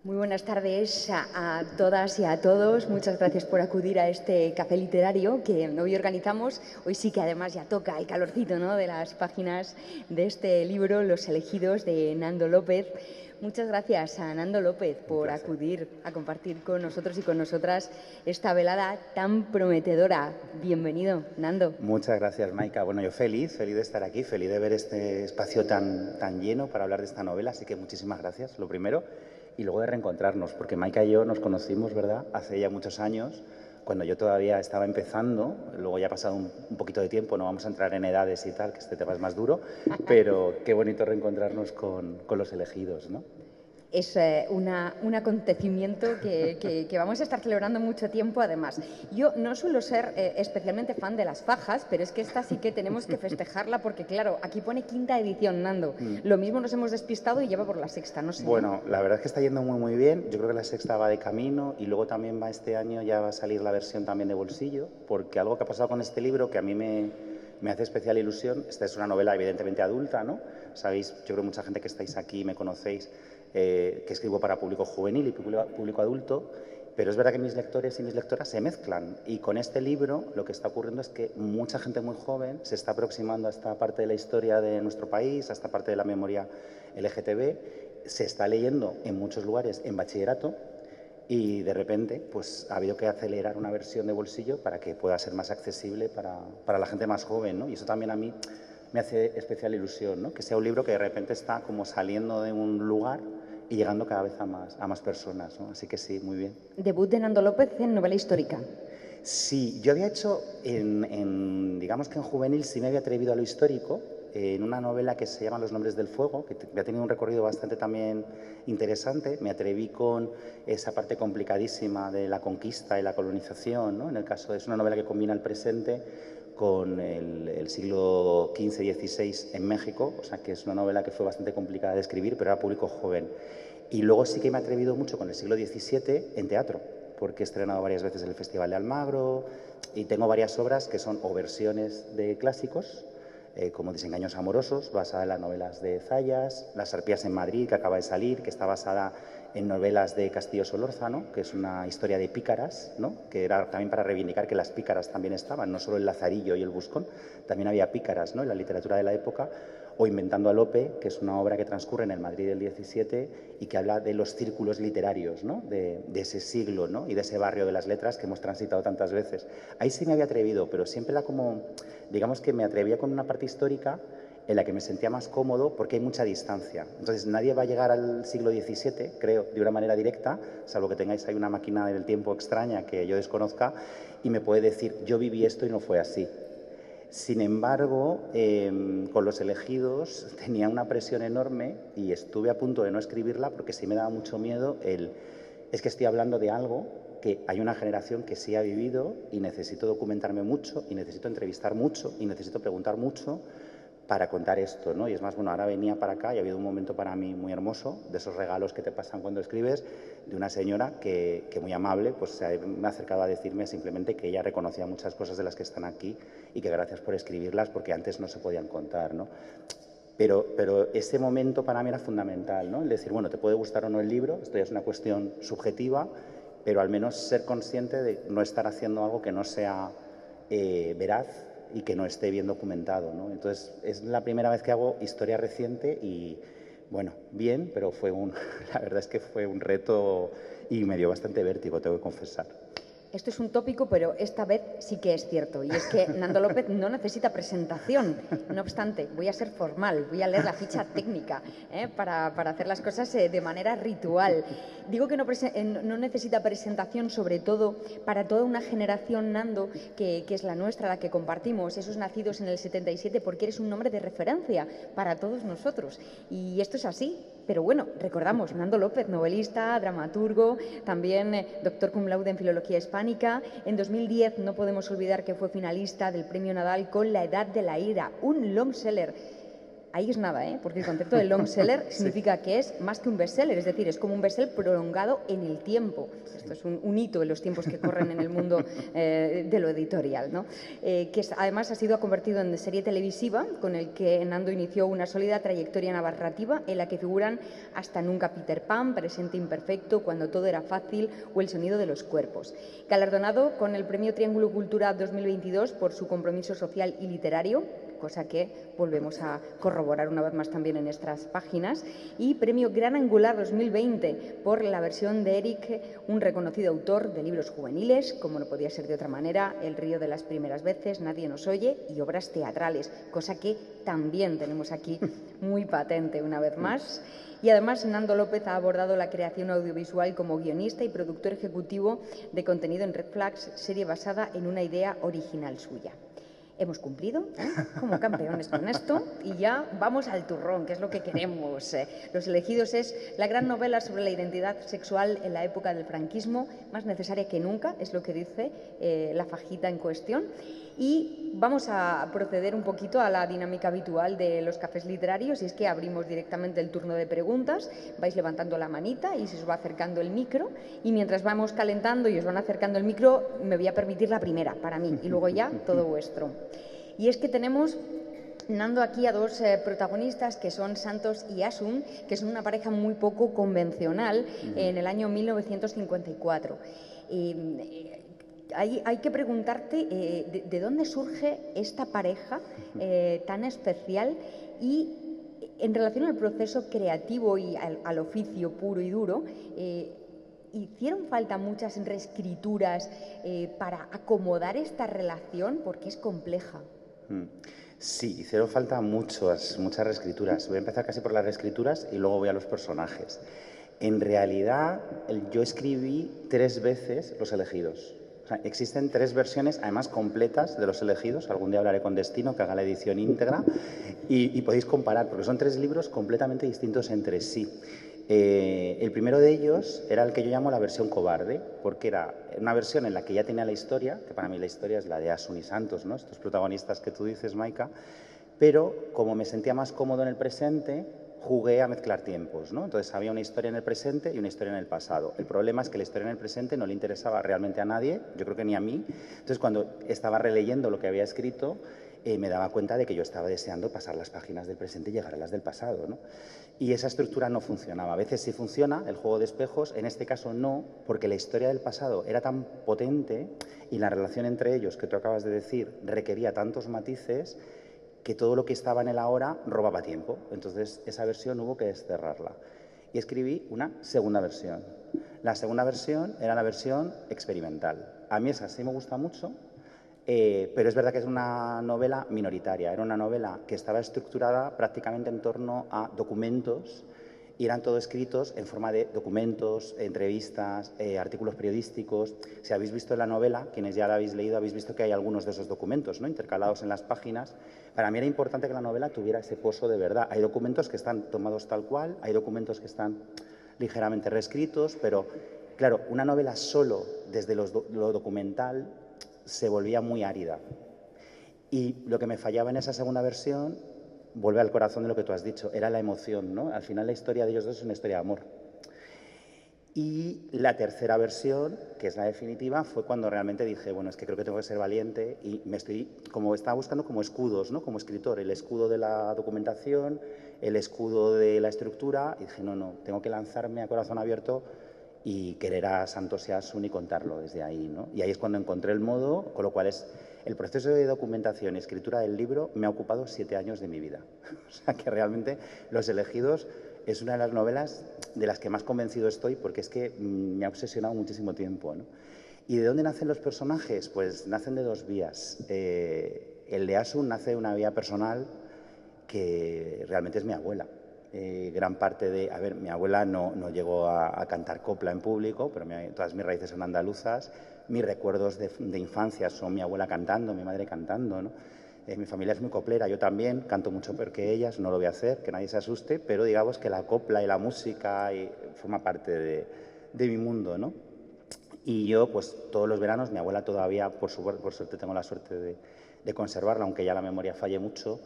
Muy buenas tardes a todas y a todos. Muchas gracias por acudir a este café literario que hoy organizamos. Hoy sí que además ya toca el calorcito, ¿no?, de las páginas de este libro, Los elegidos, de Nando López. Muchas gracias a Nando López por acudir a compartir con nosotros y con nosotras esta velada tan prometedora. Bienvenido, Nando. Muchas gracias, Maika. Bueno, yo feliz de estar aquí, feliz de ver este espacio tan lleno para hablar de esta novela, así que muchísimas gracias, lo primero. Y luego de reencontrarnos, porque Maika y yo nos conocimos, ¿verdad?, hace ya muchos años, cuando yo todavía estaba empezando. Luego ya ha pasado un poquito de tiempo, no vamos a entrar en edades y tal, que este tema es más duro, pero qué bonito reencontrarnos con los elegidos, ¿no? Es un acontecimiento que vamos a estar celebrando mucho tiempo, además. Yo no suelo ser especialmente fan de las fajas, pero es que esta sí que tenemos que festejarla porque, claro, aquí pone quinta edición, Nando. Lo mismo nos hemos despistado y lleva por la sexta, no sé. Bueno, la verdad es que está yendo muy bien. Yo creo que la sexta va de camino y luego también va este año, ya va a salir la versión también de bolsillo, porque algo que ha pasado con este libro que a mí me hace especial ilusión. Esta es una novela evidentemente adulta, ¿no? Sabéis, yo creo que mucha gente que estáis aquí me conocéis, que escribo para público juvenil y público adulto, pero es verdad que mis lectores y mis lectoras se mezclan, y con este libro lo que está ocurriendo es que mucha gente muy joven se está aproximando a esta parte de la historia de nuestro país, a esta parte de la memoria LGTB, se está leyendo en muchos lugares en bachillerato, y de repente pues ha habido que acelerar una versión de bolsillo para que pueda ser más accesible para la gente más joven, ¿no? Y eso también a mí me hace especial ilusión, ¿no? Que sea un libro que de repente está como saliendo de un lugar y llegando cada vez a más personas, ¿no? Así que sí, muy bien. Debut de Nando López en novela histórica. Sí, yo había hecho, digamos que en juvenil sí me había atrevido a lo histórico, en una novela que se llama Los nombres del fuego, que ha tenido un recorrido bastante también interesante. Me atreví con esa parte complicadísima de la conquista y la colonización, ¿no? En el caso, es una novela que combina el presente con el siglo XV-XVI en México, o sea que es una novela que fue bastante complicada de escribir, pero era público joven. Y luego sí que me he atrevido mucho con el siglo XVII en teatro, porque he estrenado varias veces en el Festival de Almagro y tengo varias obras que son o versiones de clásicos, como Desengaños amorosos, basada en las novelas de Zayas, Las arpías en Madrid, que acaba de salir, que está basada en novelas de Castillo Solórzano, que es una historia de pícaras, ¿no? Que era también para reivindicar que las pícaras también estaban, no solo el lazarillo y el buscón, también había pícaras, ¿no?, en la literatura de la época. O Inventando a Lope, que es una obra que transcurre en el Madrid del XVII y que habla de los círculos literarios, ¿no?, de ese siglo, ¿no?, y de ese barrio de las letras que hemos transitado tantas veces. Ahí sí me había atrevido, pero siempre digamos que me atrevía con una parte histórica en la que me sentía más cómodo porque hay mucha distancia. Entonces nadie va a llegar al siglo XVII, creo, de una manera directa, salvo que tengáis ahí una máquina del tiempo extraña que yo desconozca y me puede decir, yo viví esto y no fue así. Sin embargo, con Los elegidos tenía una presión enorme y estuve a punto de no escribirla porque sí me daba mucho miedo es que estoy hablando de algo que hay una generación que sí ha vivido y necesito documentarme mucho y necesito entrevistar mucho y necesito preguntar mucho para contar esto, ¿no? Y es más, bueno, ahora venía para acá y ha habido un momento para mí muy hermoso, de esos regalos que te pasan cuando escribes, de una señora que muy amable, pues me ha acercado a decirme simplemente que ella reconocía muchas cosas de las que están aquí y que gracias por escribirlas porque antes no se podían contar, ¿no? Pero ese momento para mí era fundamental, ¿no? El decir, bueno, te puede gustar o no el libro, esto ya es una cuestión subjetiva, pero al menos ser consciente de no estar haciendo algo que no sea veraz y que no esté bien documentado, ¿no? Entonces, es la primera vez que hago historia reciente y, bueno, bien, pero la verdad es que fue un reto y me dio bastante vértigo, tengo que confesar. Esto es un tópico, pero esta vez sí que es cierto. Y es que Nando López no necesita presentación. No obstante, voy a ser formal, voy a leer la ficha técnica para hacer las cosas de manera ritual. Digo que no necesita presentación, sobre todo para toda una generación, Nando, que es la nuestra, la que compartimos, esos nacidos en el 77, porque eres un nombre de referencia para todos nosotros. Y esto es así. Pero bueno, recordamos, Nando López, novelista, dramaturgo, también doctor cum laude en Filología Hispánica. En 2010 no podemos olvidar que fue finalista del Premio Nadal con La edad de la ira, un long seller. ahí es nada, porque el concepto de long seller significa que es más que un bestseller, es decir, es como un bestseller prolongado en el tiempo. Esto es un hito en los tiempos que corren en el mundo de lo editorial, ¿no? Que además ha convertido en serie televisiva, con el que Nando inició una sólida trayectoria narrativa en la que figuran Hasta nunca Peter Pan, Presente imperfecto, Cuando todo era fácil o El sonido de los cuerpos. Galardonado con el Premio Triángulo Cultura 2022 por su compromiso social y literario, cosa que volvemos a corroborar una vez más también en nuestras páginas, y Premio Gran Angular 2020 por la versión de Eric, un reconocido autor de libros juveniles, como no podía ser de otra manera, El río de las primeras veces, Nadie nos oye, y obras teatrales, cosa que también tenemos aquí muy patente una vez más. Y además, Nando López ha abordado la creación audiovisual como guionista y productor ejecutivo de contenido en Red Flags, serie basada en una idea original suya. Hemos cumplido como campeones con esto y ya vamos al turrón, que es lo que queremos. Los elegidos es la gran novela sobre la identidad sexual en la época del franquismo, más necesaria que nunca, es lo que dice la fajita en cuestión. Y vamos a proceder un poquito a la dinámica habitual de los cafés literarios, y es que abrimos directamente el turno de preguntas, vais levantando la manita y se os va acercando el micro, y mientras vamos calentando y os van acercando el micro, me voy a permitir la primera para mí y luego ya todo vuestro. Y es que tenemos, Nando, aquí a dos protagonistas que son Santos y Asun, que son una pareja muy poco convencional en el año 1954. Hay que preguntarte de dónde surge esta pareja tan especial y en relación al proceso creativo y al oficio puro y duro. ¿Hicieron falta muchas reescrituras para acomodar esta relación? Porque es compleja. Sí, hicieron falta muchas reescrituras. Voy a empezar casi por las reescrituras y luego voy a los personajes. En realidad, yo escribí 3 veces Los elegidos. O sea, existen 3 versiones, además completas, de Los elegidos. Algún día hablaré con Destino, que haga la edición íntegra, y podéis comparar, porque son 3 libros completamente distintos entre sí. El primero de ellos era el que yo llamo la versión cobarde, porque era una versión en la que ya tenía la historia, que para mí la historia es la de Asun y Santos, ¿no? Estos protagonistas que tú dices, Maika, pero como me sentía más cómodo en el presente, jugué a mezclar tiempos, ¿no? Entonces había una historia en el presente y una historia en el pasado. El problema es que la historia en el presente no le interesaba realmente a nadie, yo creo que ni a mí. Entonces cuando estaba releyendo lo que había escrito, me daba cuenta de que yo estaba deseando pasar las páginas del presente y llegar a las del pasado, ¿no? Y esa estructura no funcionaba. A veces sí funciona el juego de espejos, en este caso no, porque la historia del pasado era tan potente y la relación entre ellos, que tú acabas de decir, requería tantos matices que todo lo que estaba en el ahora robaba tiempo. Entonces esa versión hubo que desterrarla. Y escribí una segunda versión. La segunda versión era la versión experimental. A mí esa sí me gusta mucho, pero es verdad que es una novela minoritaria. Era una novela que estaba estructurada prácticamente en torno a documentos y eran todos escritos en forma de documentos, entrevistas, artículos periodísticos. Si habéis visto la novela, quienes ya la habéis leído, habéis visto que hay algunos de esos documentos, ¿no?, intercalados en las páginas. Para mí era importante que la novela tuviera ese pozo de verdad. Hay documentos que están tomados tal cual, hay documentos que están ligeramente reescritos, pero claro, una novela solo desde lo documental se volvía muy árida. Y lo que me fallaba en esa segunda versión, vuelve al corazón de lo que tú has dicho, era la emoción, ¿no? Al final la historia de ellos dos es una historia de amor. Y la tercera versión, que es la definitiva, fue cuando realmente dije, bueno, es que creo que tengo que ser valiente y estaba buscando como escudos, ¿no?, como escritor, el escudo de la documentación, el escudo de la estructura, y dije, no, tengo que lanzarme a corazón abierto y querer a Santos y a Asun y contarlo desde ahí, ¿no? Y ahí es cuando encontré el modo, con lo cual el proceso de documentación y escritura del libro me ha ocupado 7 años de mi vida. O sea que realmente Los elegidos es una de las novelas de las que más convencido estoy, porque es que me ha obsesionado muchísimo tiempo, ¿no? ¿Y de dónde nacen los personajes? Pues nacen de 2 vías. El de Asun nace de una vía personal que realmente es mi abuela. Gran parte de... A ver, mi abuela no llegó a cantar copla en público, pero todas mis raíces son andaluzas. Mis recuerdos de infancia son mi abuela cantando, mi madre cantando, ¿no? Mi familia es muy coplera, yo también canto mucho peor que ellas, no lo voy a hacer, que nadie se asuste, pero digamos que la copla y la música forma parte de mi mundo, ¿no? Y yo, pues todos los veranos, mi abuela todavía, por suerte tengo la suerte de conservarla, aunque ya la memoria falle mucho,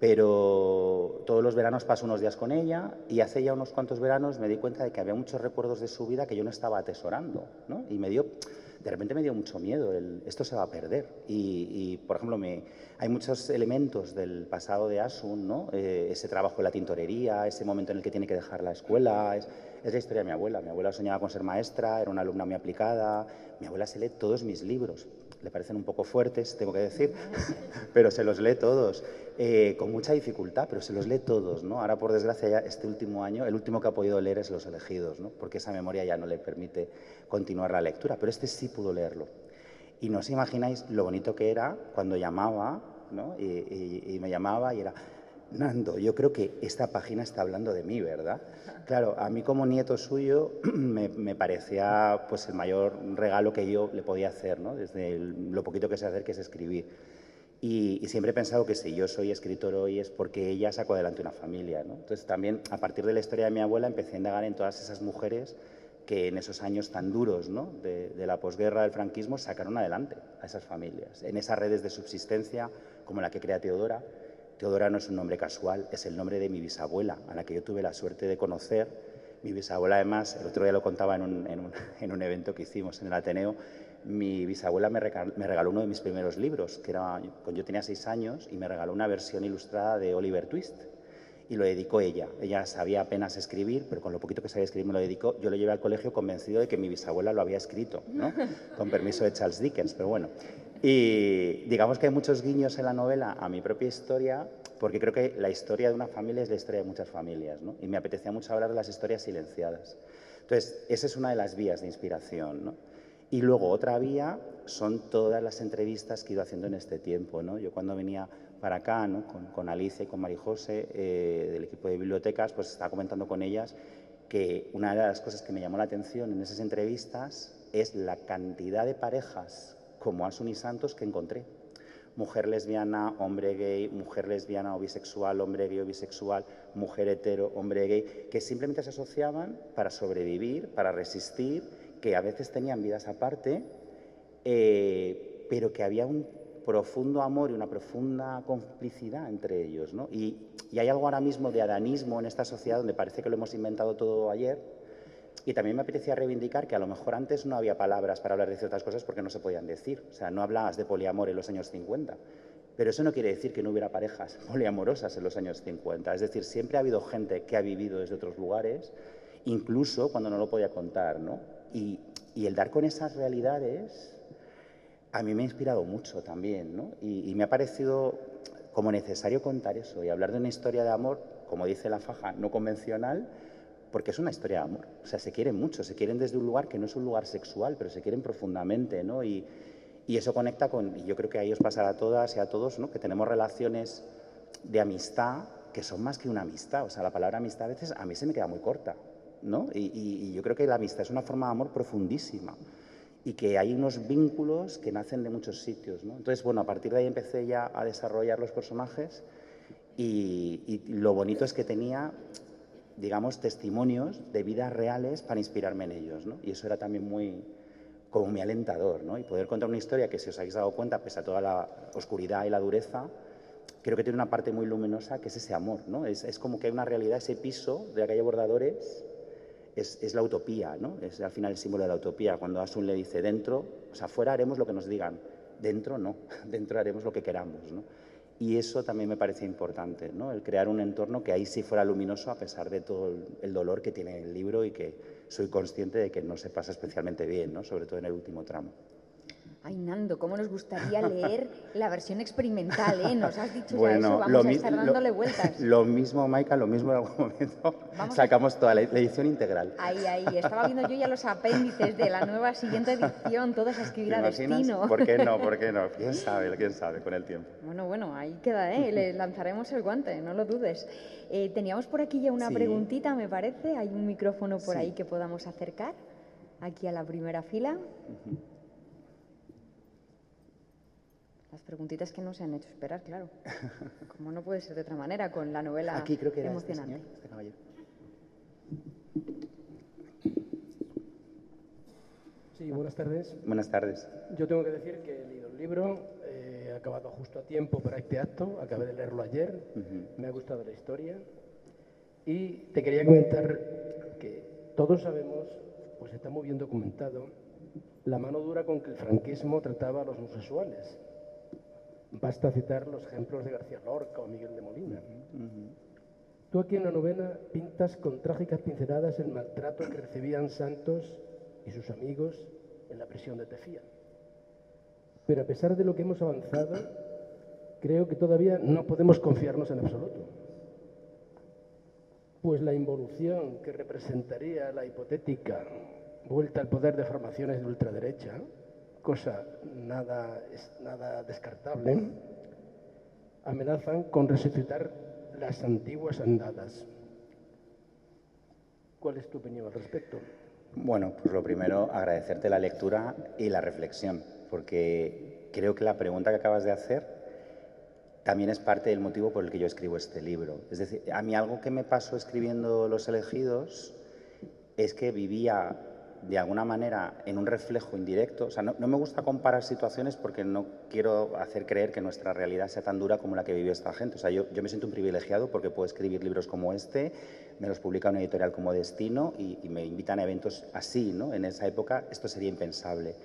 Pero todos los veranos paso unos días con ella y hace ya unos cuantos veranos me di cuenta de que había muchos recuerdos de su vida que yo no estaba atesorando, ¿no? Y de repente me dio mucho miedo, esto se va a perder. Por ejemplo, hay muchos elementos del pasado de Asun, ¿no? Ese trabajo en la tintorería, ese momento en el que tiene que dejar la escuela, es la historia de mi abuela. Mi abuela soñaba con ser maestra, era una alumna muy aplicada. Mi abuela se lee todos mis libros. Le parecen un poco fuertes, tengo que decir, pero se los lee todos, con mucha dificultad, pero se los lee todos, ¿no? Ahora, por desgracia, ya este último año, el último que ha podido leer es Los elegidos, ¿no? Porque esa memoria ya no le permite continuar la lectura, pero este sí pudo leerlo. Y no os imagináis lo bonito que era cuando llamaba, ¿no? Y me llamaba y era: Nando, yo creo que esta página está hablando de mí, ¿verdad? Claro, a mí como nieto suyo me parecía pues el mayor regalo que yo le podía hacer, ¿no? Desde lo poquito que sé hacer, que es escribir. Y siempre he pensado que si yo soy escritor hoy es porque ella sacó adelante una familia, ¿no? Entonces también, a partir de la historia de mi abuela, empecé a indagar en todas esas mujeres que en esos años tan duros, ¿no? de la posguerra del franquismo sacaron adelante a esas familias, en esas redes de subsistencia como la que crea Teodora. Teodora no es un nombre casual, es el nombre de mi bisabuela, a la que yo tuve la suerte de conocer. Mi bisabuela, además, el otro día lo contaba en un evento que hicimos en el Ateneo, mi bisabuela me regaló uno de mis primeros libros, que era, cuando yo tenía 6 años, y me regaló una versión ilustrada de Oliver Twist. Y lo dedicó ella. Ella sabía apenas escribir, pero con lo poquito que sabía escribir me lo dedicó. Yo lo llevé al colegio convencido de que mi bisabuela lo había escrito, ¿no? Con permiso de Charles Dickens, pero bueno. Y digamos que hay muchos guiños en la novela a mi propia historia, porque creo que la historia de una familia es la historia de muchas familias, ¿no? Y me apetecía mucho hablar de las historias silenciadas. Entonces, esa es una de las vías de inspiración, ¿no? Y luego otra vía son todas las entrevistas que he ido haciendo en este tiempo, ¿no? Yo cuando venía para acá, ¿no? con Alicia y con Marijose, del equipo de bibliotecas, pues estaba comentando con ellas que una de las cosas que me llamó la atención en esas entrevistas es la cantidad de parejas como Asun y Santos que encontré. Mujer lesbiana, hombre gay, mujer lesbiana o bisexual, hombre gay o bisexual, mujer hetero, hombre gay, que simplemente se asociaban para sobrevivir, para resistir, que a veces tenían vidas aparte, pero que había un profundo amor y una profunda complicidad entre ellos, ¿no? Y hay algo ahora mismo de adanismo en esta sociedad donde parece que lo hemos inventado todo ayer. Y también me apetecía reivindicar que a lo mejor antes no había palabras para hablar de ciertas cosas porque no se podían decir. O sea, no hablabas de poliamor en los años 50. Pero eso no quiere decir que no hubiera parejas poliamorosas en los años 50. Es decir, siempre ha habido gente que ha vivido desde otros lugares, incluso cuando no lo podía contar, ¿no? Y el dar con esas realidades a mí me ha inspirado mucho también, ¿no? Y me ha parecido como necesario contar eso y hablar de una historia de amor, como dice la faja, no convencional, porque es una historia de amor. O sea, se quieren mucho, se quieren desde un lugar que no es un lugar sexual, pero se quieren profundamente, ¿no? Y eso conecta con, y yo creo que a ellos pasará a todas y a todos, ¿no? Que tenemos relaciones de amistad que son más que una amistad. O sea, la palabra amistad a veces a mí se me queda muy corta, ¿no? Y yo creo que la amistad es una forma de amor profundísima y que hay unos vínculos que nacen de muchos sitios, ¿no? Entonces, bueno, a partir de ahí empecé ya a desarrollar los personajes y lo bonito es que tenía, digamos, testimonios de vidas reales para inspirarme en ellos, ¿no? Y eso era también como muy alentador, ¿no? Y poder contar una historia que, si os habéis dado cuenta, pese a toda la oscuridad y la dureza, creo que tiene una parte muy luminosa que es ese amor, ¿no? Es como que hay una realidad, ese piso de la calle Bordadores es la utopía, ¿no? Es al final el símbolo de la utopía. Cuando Asun le dice dentro, o sea, fuera haremos lo que nos digan, dentro no, dentro haremos lo que queramos, ¿no? Y eso también me parece importante, ¿no? El crear un entorno que ahí sí fuera luminoso a pesar de todo el dolor que tiene el libro y que soy consciente de que no se pasa especialmente bien, ¿no? Sobre todo en el último tramo. Ay, Nando, cómo nos gustaría leer la versión experimental, ¿eh? Nos has dicho bueno, ya eso, vamos a estar dándole vueltas. Lo mismo, Maika, lo mismo en algún momento sacamos toda la edición integral. Ahí, estaba viendo yo ya los apéndices de la nueva siguiente edición, todos a escribir a destino. ¿Por qué no? ¿Por qué no? ¿Quién sabe con el tiempo? Bueno, ahí queda, ¿eh? Le lanzaremos el guante, no lo dudes. Teníamos por aquí ya una preguntita, me parece. Hay un micrófono por ahí que podamos acercar, aquí a la primera fila. Las preguntitas que no se han hecho esperar, claro. Como no puede ser de otra manera con la novela aquí creo que era emocionante. Este caballero. Sí, buenas tardes. Buenas tardes. Yo tengo que decir que he leído el libro, he acabado justo a tiempo para este acto, acabé de leerlo ayer, me ha gustado la historia y te quería comentar que todos sabemos, pues está muy bien documentado, la mano dura con que el franquismo trataba a los homosexuales. Basta citar los ejemplos de García Lorca o Miguel de Molina. Tú aquí en la novela pintas con trágicas pinceladas el maltrato que recibían Santos y sus amigos en la prisión de Tefía. Pero a pesar de lo que hemos avanzado, creo que todavía no podemos confiarnos en absoluto. Pues la involución que representaría la hipotética vuelta al poder de formaciones de ultraderecha, cosa nada descartable, amenazan con resucitar las antiguas andadas. ¿Cuál es tu opinión al respecto? Bueno, pues lo primero, agradecerte la lectura y la reflexión, porque creo que la pregunta que acabas de hacer también es parte del motivo por el que yo escribo este libro. Es decir, a mí algo que me pasó escribiendo Los elegidos es que vivía de alguna manera en un reflejo indirecto. O sea, no me gusta comparar situaciones porque no quiero hacer creer que nuestra realidad sea tan dura como la que vivió esta gente. O sea, yo me siento un privilegiado porque puedo escribir libros como este, me los publica una editorial como Destino y me invitan a eventos así, ¿no? En esa época esto sería impensable.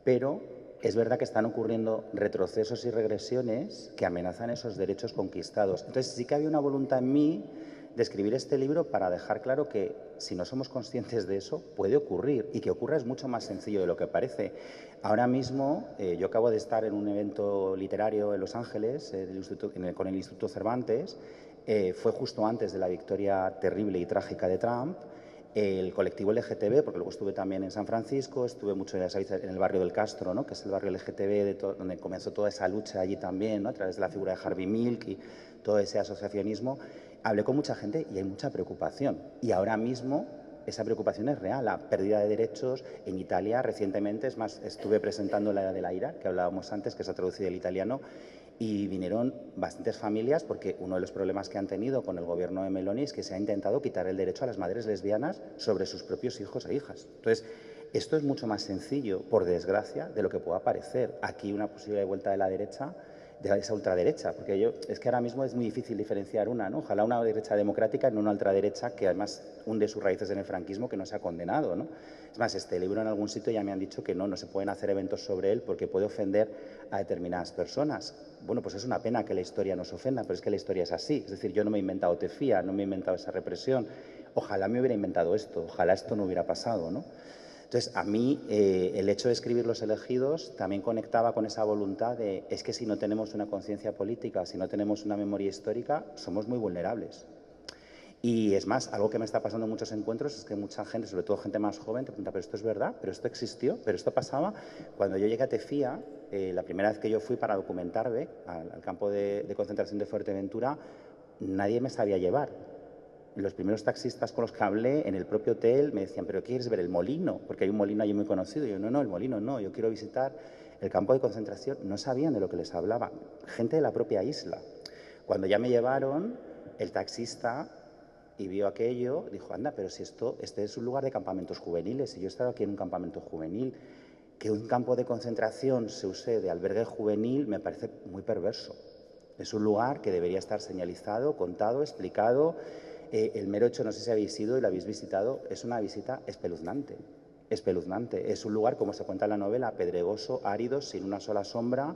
Pero es verdad que están ocurriendo retrocesos y regresiones que amenazan esos derechos conquistados. Entonces sí que había una voluntad en mí de escribir este libro para dejar claro que si no somos conscientes de eso, puede ocurrir, y que ocurra es mucho más sencillo de lo que parece. Ahora mismo, yo acabo de estar en un evento literario en Los Ángeles con el Instituto Cervantes, fue justo antes de la victoria terrible y trágica de Trump. El colectivo LGTB, porque luego estuve también en San Francisco, estuve mucho en el barrio del Castro, ¿no? Que es el barrio LGTB donde comenzó toda esa lucha allí también, ¿no? A través de la figura de Harvey Milk y todo ese asociacionismo. Hablé con mucha gente y hay mucha preocupación. Y ahora mismo esa preocupación es real, la pérdida de derechos. En Italia recientemente, es más, estuve presentando La Edad de la Ira, que hablábamos antes, que se ha traducido al italiano, y vinieron bastantes familias porque uno de los problemas que han tenido con el gobierno de Meloni es que se ha intentado quitar el derecho a las madres lesbianas sobre sus propios hijos e hijas. Entonces, esto es mucho más sencillo, por desgracia, de lo que pueda parecer. Aquí una posible vuelta de la derecha, de esa ultraderecha, porque es que ahora mismo es muy difícil diferenciar una, ¿no? Ojalá una derecha democrática y no una ultraderecha que además hunde sus raíces en el franquismo, que no se ha condenado, ¿no? Es más, este libro en algún sitio ya me han dicho que no se pueden hacer eventos sobre él porque puede ofender a determinadas personas. Bueno, pues es una pena que la historia nos ofenda, pero es que la historia es así. Es decir, yo no me he inventado Tefía, no me he inventado esa represión. Ojalá me hubiera inventado esto, ojalá esto no hubiera pasado, ¿no? Entonces, a mí el hecho de escribir Los elegidos también conectaba con esa voluntad de, es que si no tenemos una conciencia política, si no tenemos una memoria histórica, somos muy vulnerables. Y es más, algo que me está pasando en muchos encuentros es que mucha gente, sobre todo gente más joven, te pregunta, ¿pero esto es verdad? ¿Pero esto existió? ¿Pero esto pasaba? Cuando yo llegué a Tefía, la primera vez que yo fui para documentarme al campo de concentración de Fuerteventura, nadie me sabía llevar. Los primeros taxistas con los que hablé en el propio hotel me decían, ¿pero quieres ver el molino? Porque hay un molino allí muy conocido. Y yo, no, el molino no, yo quiero visitar el campo de concentración. No sabían de lo que les hablaba. Gente de la propia isla. Cuando ya me llevaron, el taxista y vio aquello, dijo, anda, pero si este es un lugar de campamentos juveniles y yo he estado aquí en un campamento juvenil, que un campo de concentración se use de albergue juvenil me parece muy perverso. Es un lugar que debería estar señalizado, contado, explicado. El mero hecho, no sé si habéis ido y lo habéis visitado, es una visita espeluznante. Espeluznante. Es un lugar, como se cuenta en la novela, pedregoso, árido, sin una sola sombra,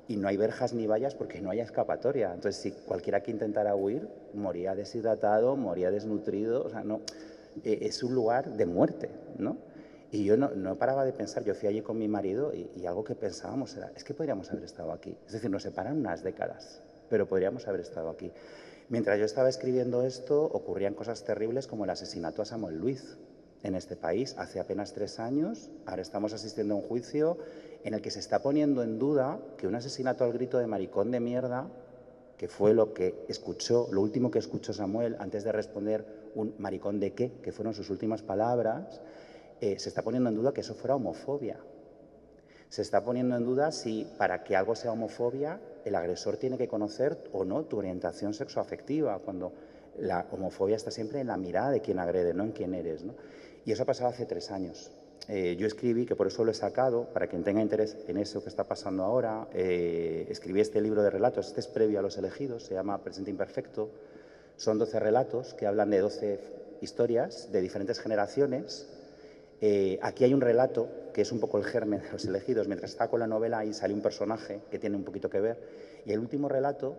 y no hay verjas ni vallas porque no hay escapatoria. Entonces, si cualquiera que intentara huir, moría deshidratado, moría desnutrido. O sea, no, es un lugar de muerte, ¿no? Y yo no paraba de pensar, yo fui allí con mi marido y algo que pensábamos era, es que podríamos haber estado aquí. Es decir, nos separan unas décadas, pero podríamos haber estado aquí. Mientras yo estaba escribiendo esto, ocurrían cosas terribles como el asesinato a Samuel Luiz en este país hace apenas 3 años. Ahora estamos asistiendo a un juicio en el que se está poniendo en duda que un asesinato al grito de maricón de mierda, que fue lo último que escuchó Samuel antes de responder un maricón de qué, que fueron sus últimas palabras, se está poniendo en duda que eso fuera homofobia. Se está poniendo en duda si para que algo sea homofobia el agresor tiene que conocer o no tu orientación sexoafectiva, cuando la homofobia está siempre en la mirada de quien agrede, no en quién eres, ¿no? Y eso ha pasado hace 3 años. yo escribí, que por eso lo he sacado, para quien tenga interés en eso que está pasando ahora, escribí este libro de relatos, este es previo a Los elegidos, se llama Presente Imperfecto. Son 12 relatos que hablan de 12 historias de diferentes generaciones. Aquí hay un relato que es un poco el germen de Los elegidos. Mientras estaba con la novela ahí sale un personaje que tiene un poquito que ver. Y el último relato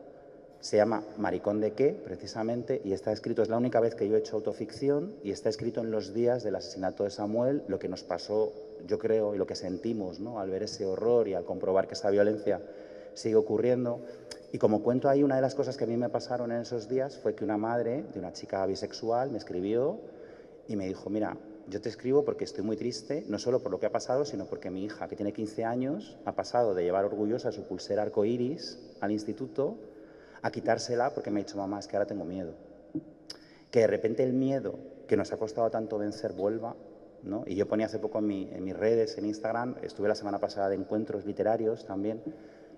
se llama Maricón de qué, precisamente, y está escrito, es la única vez que yo he hecho autoficción, y está escrito en los días del asesinato de Samuel, lo que nos pasó, yo creo, y lo que sentimos, ¿no?, al ver ese horror y al comprobar que esa violencia sigue ocurriendo. Y como cuento ahí, una de las cosas que a mí me pasaron en esos días fue que una madre de una chica bisexual me escribió y me dijo, mira, yo te escribo porque estoy muy triste, no solo por lo que ha pasado, sino porque mi hija, que tiene 15 años, ha pasado de llevar orgullosa su pulsera arcoíris al instituto a quitársela porque me ha dicho, mamá, es que ahora tengo miedo. Que de repente el miedo que nos ha costado tanto vencer vuelva, ¿no? Y yo ponía hace poco en mis redes, en Instagram, estuve la semana pasada de encuentros literarios también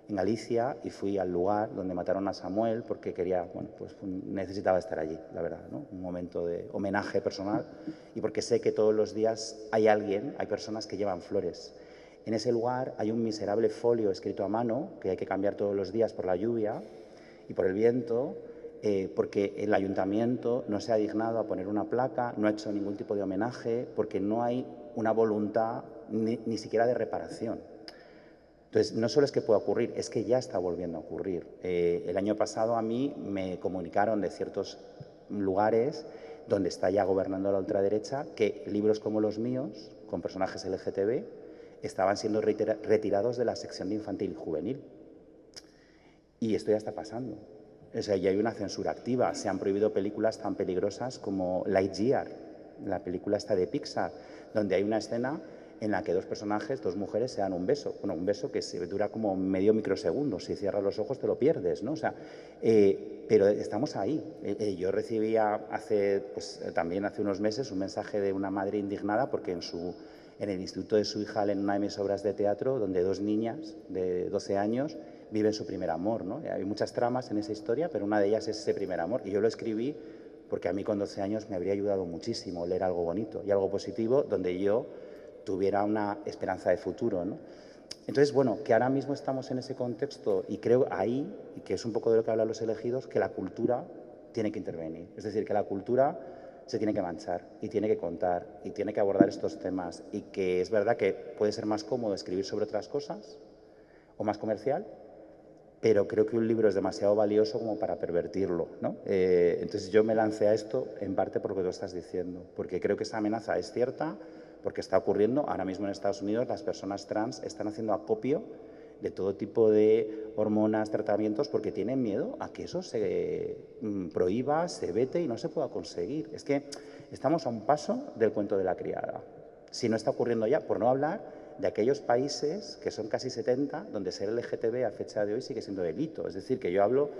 en Galicia y fui al lugar donde mataron a Samuel porque quería, bueno, pues necesitaba estar allí, la verdad, ¿no? Un momento de homenaje personal y porque sé que todos los días hay personas que llevan flores. En ese lugar hay un miserable folio escrito a mano que hay que cambiar todos los días por la lluvia y por el viento, porque el ayuntamiento no se ha dignado a poner una placa, no ha hecho ningún tipo de homenaje, porque no hay una voluntad ni siquiera de reparación. Entonces, no solo es que pueda ocurrir, es que ya está volviendo a ocurrir. El año pasado a mí me comunicaron de ciertos lugares donde está ya gobernando la ultraderecha que libros como los míos, con personajes LGTB, estaban siendo retirados de la sección de infantil y juvenil. Y esto ya está pasando. O sea, ya hay una censura activa. Se han prohibido películas tan peligrosas como Lightyear, la película esta de Pixar, donde hay una escena en la que dos personajes, dos mujeres, se dan un beso. Bueno, un beso que dura como medio microsegundo. Si cierras los ojos te lo pierdes, ¿no? O sea, pero estamos ahí. Yo recibía también hace unos meses un mensaje de una madre indignada porque en el instituto de su hija leen una de mis obras de teatro donde dos niñas de 12 años viven su primer amor, ¿no? Hay muchas tramas en esa historia, pero una de ellas es ese primer amor. Y yo lo escribí porque a mí con 12 años me habría ayudado muchísimo leer algo bonito y algo positivo donde yo tuviera una esperanza de futuro, ¿no? Entonces, bueno, que ahora mismo estamos en ese contexto y creo ahí, y que es un poco de lo que hablan Los elegidos, que la cultura tiene que intervenir. Es decir, que la cultura se tiene que manchar y tiene que contar y tiene que abordar estos temas y que es verdad que puede ser más cómodo escribir sobre otras cosas o más comercial, pero creo que un libro es demasiado valioso como para pervertirlo, ¿no? Entonces yo me lancé a esto en parte por lo que tú estás diciendo, porque creo que esa amenaza es cierta, porque está ocurriendo ahora mismo en Estados Unidos, las personas trans están haciendo acopio de todo tipo de hormonas, tratamientos, porque tienen miedo a que eso se prohíba, se vete y no se pueda conseguir. Es que estamos a un paso del cuento de la criada. Si no está ocurriendo ya, por no hablar de aquellos países, que son casi 70, donde ser LGTB a fecha de hoy sigue siendo delito. Es decir, que yo hablo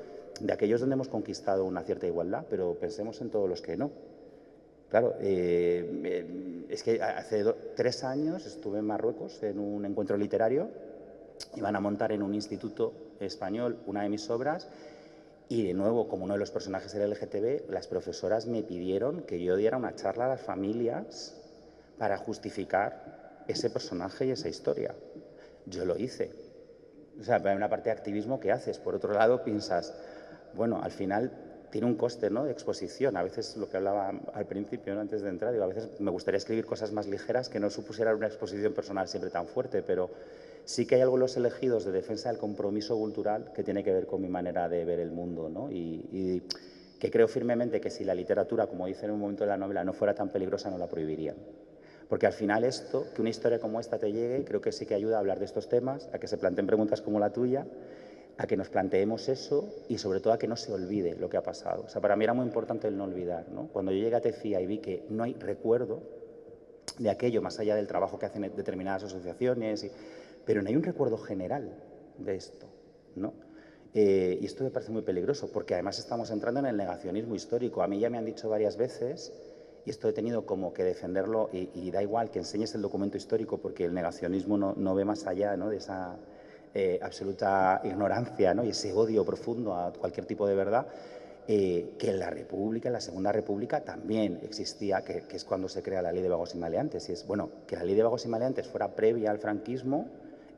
de aquellos donde hemos conquistado una cierta igualdad, pero pensemos en todos los que no. Claro, es que hace 3 años estuve en Marruecos en un encuentro literario, iban a montar en un instituto español una de mis obras y de nuevo, como uno de los personajes del LGTB, las profesoras me pidieron que yo diera una charla a las familias para justificar ese personaje y esa historia. Yo lo hice. O sea, hay una parte de activismo que haces. Por otro lado, piensas, bueno, al final tiene un coste, ¿no?, de exposición. A veces, lo que hablaba al principio, ¿no?, antes de entrar, digo, a veces me gustaría escribir cosas más ligeras que no supusieran una exposición personal siempre tan fuerte, pero sí que hay algo en Los elegidos de defensa del compromiso cultural que tiene que ver con mi manera de ver el mundo, ¿no? Y que creo firmemente que si la literatura, como dice en un momento de la novela, no fuera tan peligrosa, no la prohibirían. Porque al final esto, que una historia como esta te llegue, creo que sí que ayuda a hablar de estos temas, a que se planteen preguntas como la tuya, a que nos planteemos eso y sobre todo a que no se olvide lo que ha pasado. O sea, para mí era muy importante el no olvidar, ¿no? Cuando yo llegué a Tefía y vi que no hay recuerdo de aquello, más allá del trabajo que hacen determinadas asociaciones, pero no hay un recuerdo general de esto, ¿no? Y esto me parece muy peligroso, porque además estamos entrando en el negacionismo histórico. A mí ya me han dicho varias veces, y esto he tenido como que defenderlo, y da igual que enseñes el documento histórico, porque el negacionismo no ve más allá, ¿no?, de esa absoluta ignorancia, ¿no?, y ese odio profundo a cualquier tipo de verdad. que en la República, en la Segunda República, también existía, que es cuando se crea la Ley de Vagos y Maleantes. Y es, bueno, que la Ley de Vagos y Maleantes fuera previa al franquismo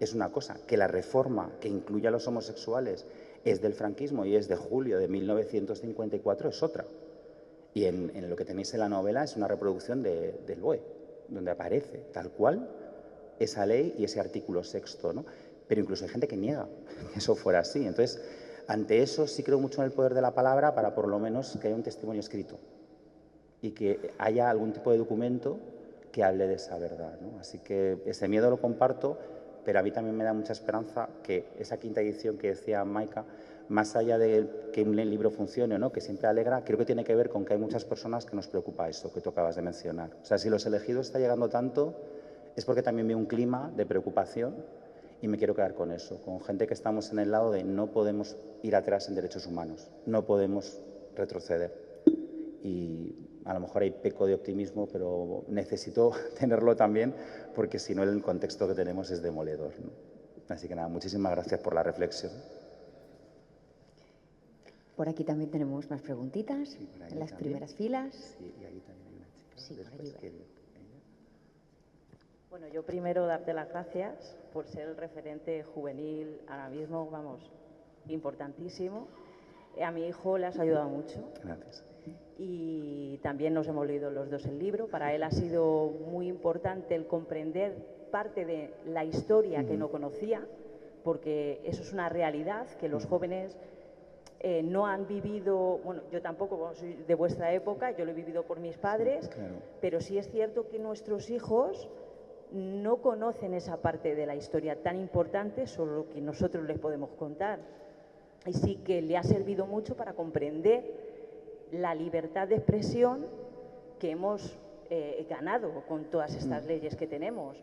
es una cosa, que la reforma que incluye a los homosexuales es del franquismo y es de julio de 1954 es otra. Y en lo que tenéis en la novela es una reproducción del BOE, donde aparece tal cual esa ley y ese artículo 6º, ¿no? Pero incluso hay gente que niega que eso fuera así. Entonces, ante eso sí creo mucho en el poder de la palabra para por lo menos que haya un testimonio escrito y que haya algún tipo de documento que hable de esa verdad, ¿no? Así que ese miedo lo comparto, pero a mí también me da mucha esperanza que esa 5ª edición que decía Maika, más allá de que un libro funcione o no, que siempre alegra, creo que tiene que ver con que hay muchas personas que nos preocupa eso que tú acabas de mencionar. O sea, si Los Elegidos está llegando tanto, es porque también veo un clima de preocupación y me quiero quedar con eso, con gente que estamos en el lado de no podemos ir atrás en derechos humanos, no podemos retroceder. Y a lo mejor hay peco de optimismo, pero necesito tenerlo también, porque si no el contexto que tenemos es demoledor, ¿no? Así que nada, muchísimas gracias por la reflexión. Por aquí también tenemos más preguntitas, Sí, por ahí en las también. primeras filas. Sí, y ahí también hay una chica. Sí, por Después allí va. Bueno, yo primero darte las gracias por ser el referente juvenil ahora mismo, vamos, importantísimo. A mi hijo le has ayudado mucho. Gracias. Y también nos hemos leído los dos el libro. Para él ha sido muy importante el comprender parte de la historia que no conocía, porque eso es una realidad que los jóvenes no han vivido. Bueno, yo tampoco soy de vuestra época, yo lo he vivido por mis padres, claro. pero sí es cierto que nuestros hijos no conocen esa parte de la historia tan importante, solo lo que nosotros les podemos contar. Y sí que le ha servido mucho para comprender la libertad de expresión que hemos ganado con todas estas leyes que tenemos.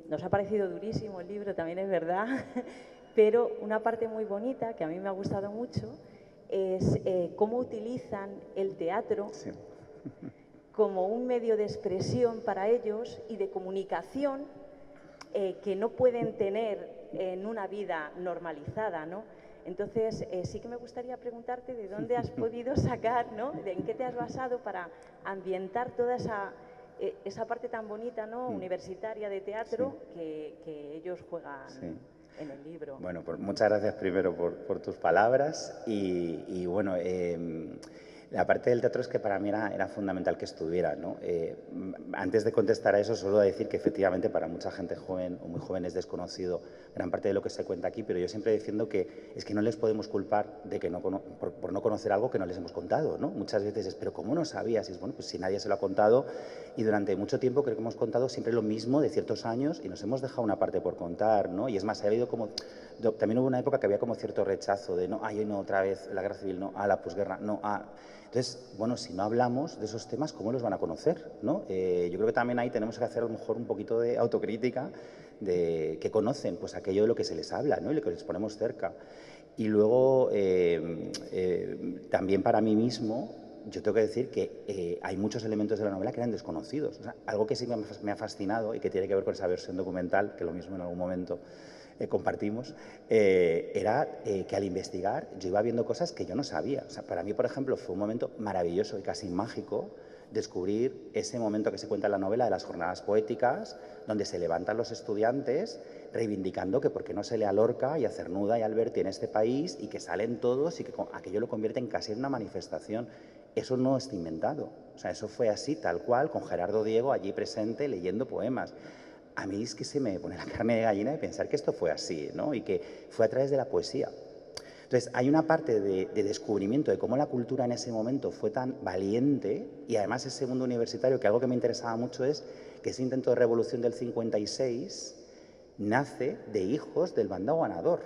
Nos ha parecido durísimo el libro, también es verdad, pero una parte muy bonita que a mí me ha gustado mucho es cómo utilizan el teatro Sí. como un medio de expresión para ellos y de comunicación que no pueden tener en una vida normalizada, ¿no? Entonces, sí que me gustaría preguntarte de dónde has podido sacar, ¿no? ¿En qué te has basado para ambientar toda esa parte tan bonita, ¿no? Universitaria de teatro que ellos juegan en el libro? Bueno, pues muchas gracias primero por tus palabras y bueno, la parte del teatro es que para mí era fundamental que estuviera, ¿no? Antes de contestar a eso, solo decir que efectivamente para mucha gente joven o muy joven es desconocido gran parte de lo que se cuenta aquí, pero yo siempre defiendo que es que no les podemos culpar de que por no conocer algo que no les hemos contado, ¿no? Muchas veces es, pero ¿cómo no sabías? Y es, bueno, pues si nadie se lo ha contado y durante mucho tiempo creo que hemos contado siempre lo mismo de ciertos años y nos hemos dejado una parte por contar, ¿no? Y es más, ha habido como, también hubo una época que había como cierto rechazo de, no, ay, no, otra vez la guerra civil, no, la posguerra, no, Entonces, bueno, si no hablamos de esos temas, ¿cómo los van a conocer, no? Yo creo que también ahí tenemos que hacer a lo mejor un poquito de autocrítica de que conocen, pues aquello de lo que se les habla, ¿no? Y lo que les ponemos cerca. Y luego, también para mí mismo, yo tengo que decir que hay muchos elementos de la novela que eran desconocidos. O sea, algo que sí me ha fascinado y que tiene que ver con esa versión documental, que lo mismo en algún momento compartimos, era que al investigar yo iba viendo cosas que yo no sabía. O sea, para mí, por ejemplo, fue un momento maravilloso y casi mágico descubrir ese momento que se cuenta en la novela de las jornadas poéticas, donde se levantan los estudiantes reivindicando que por qué no se lee a Lorca y a Cernuda y a Alberti en este país y que salen todos y que aquello lo convierten casi en una manifestación. Eso no está inventado. O sea, eso fue así, tal cual, con Gerardo Diego allí presente leyendo poemas. A mí es que se me pone la carne de gallina de pensar que esto fue así, ¿no? Y que fue a través de la poesía. Entonces, hay una parte de descubrimiento de cómo la cultura en ese momento fue tan valiente y además ese mundo universitario, que algo que me interesaba mucho es que ese intento de revolución del 56 nace de hijos del bando ganador.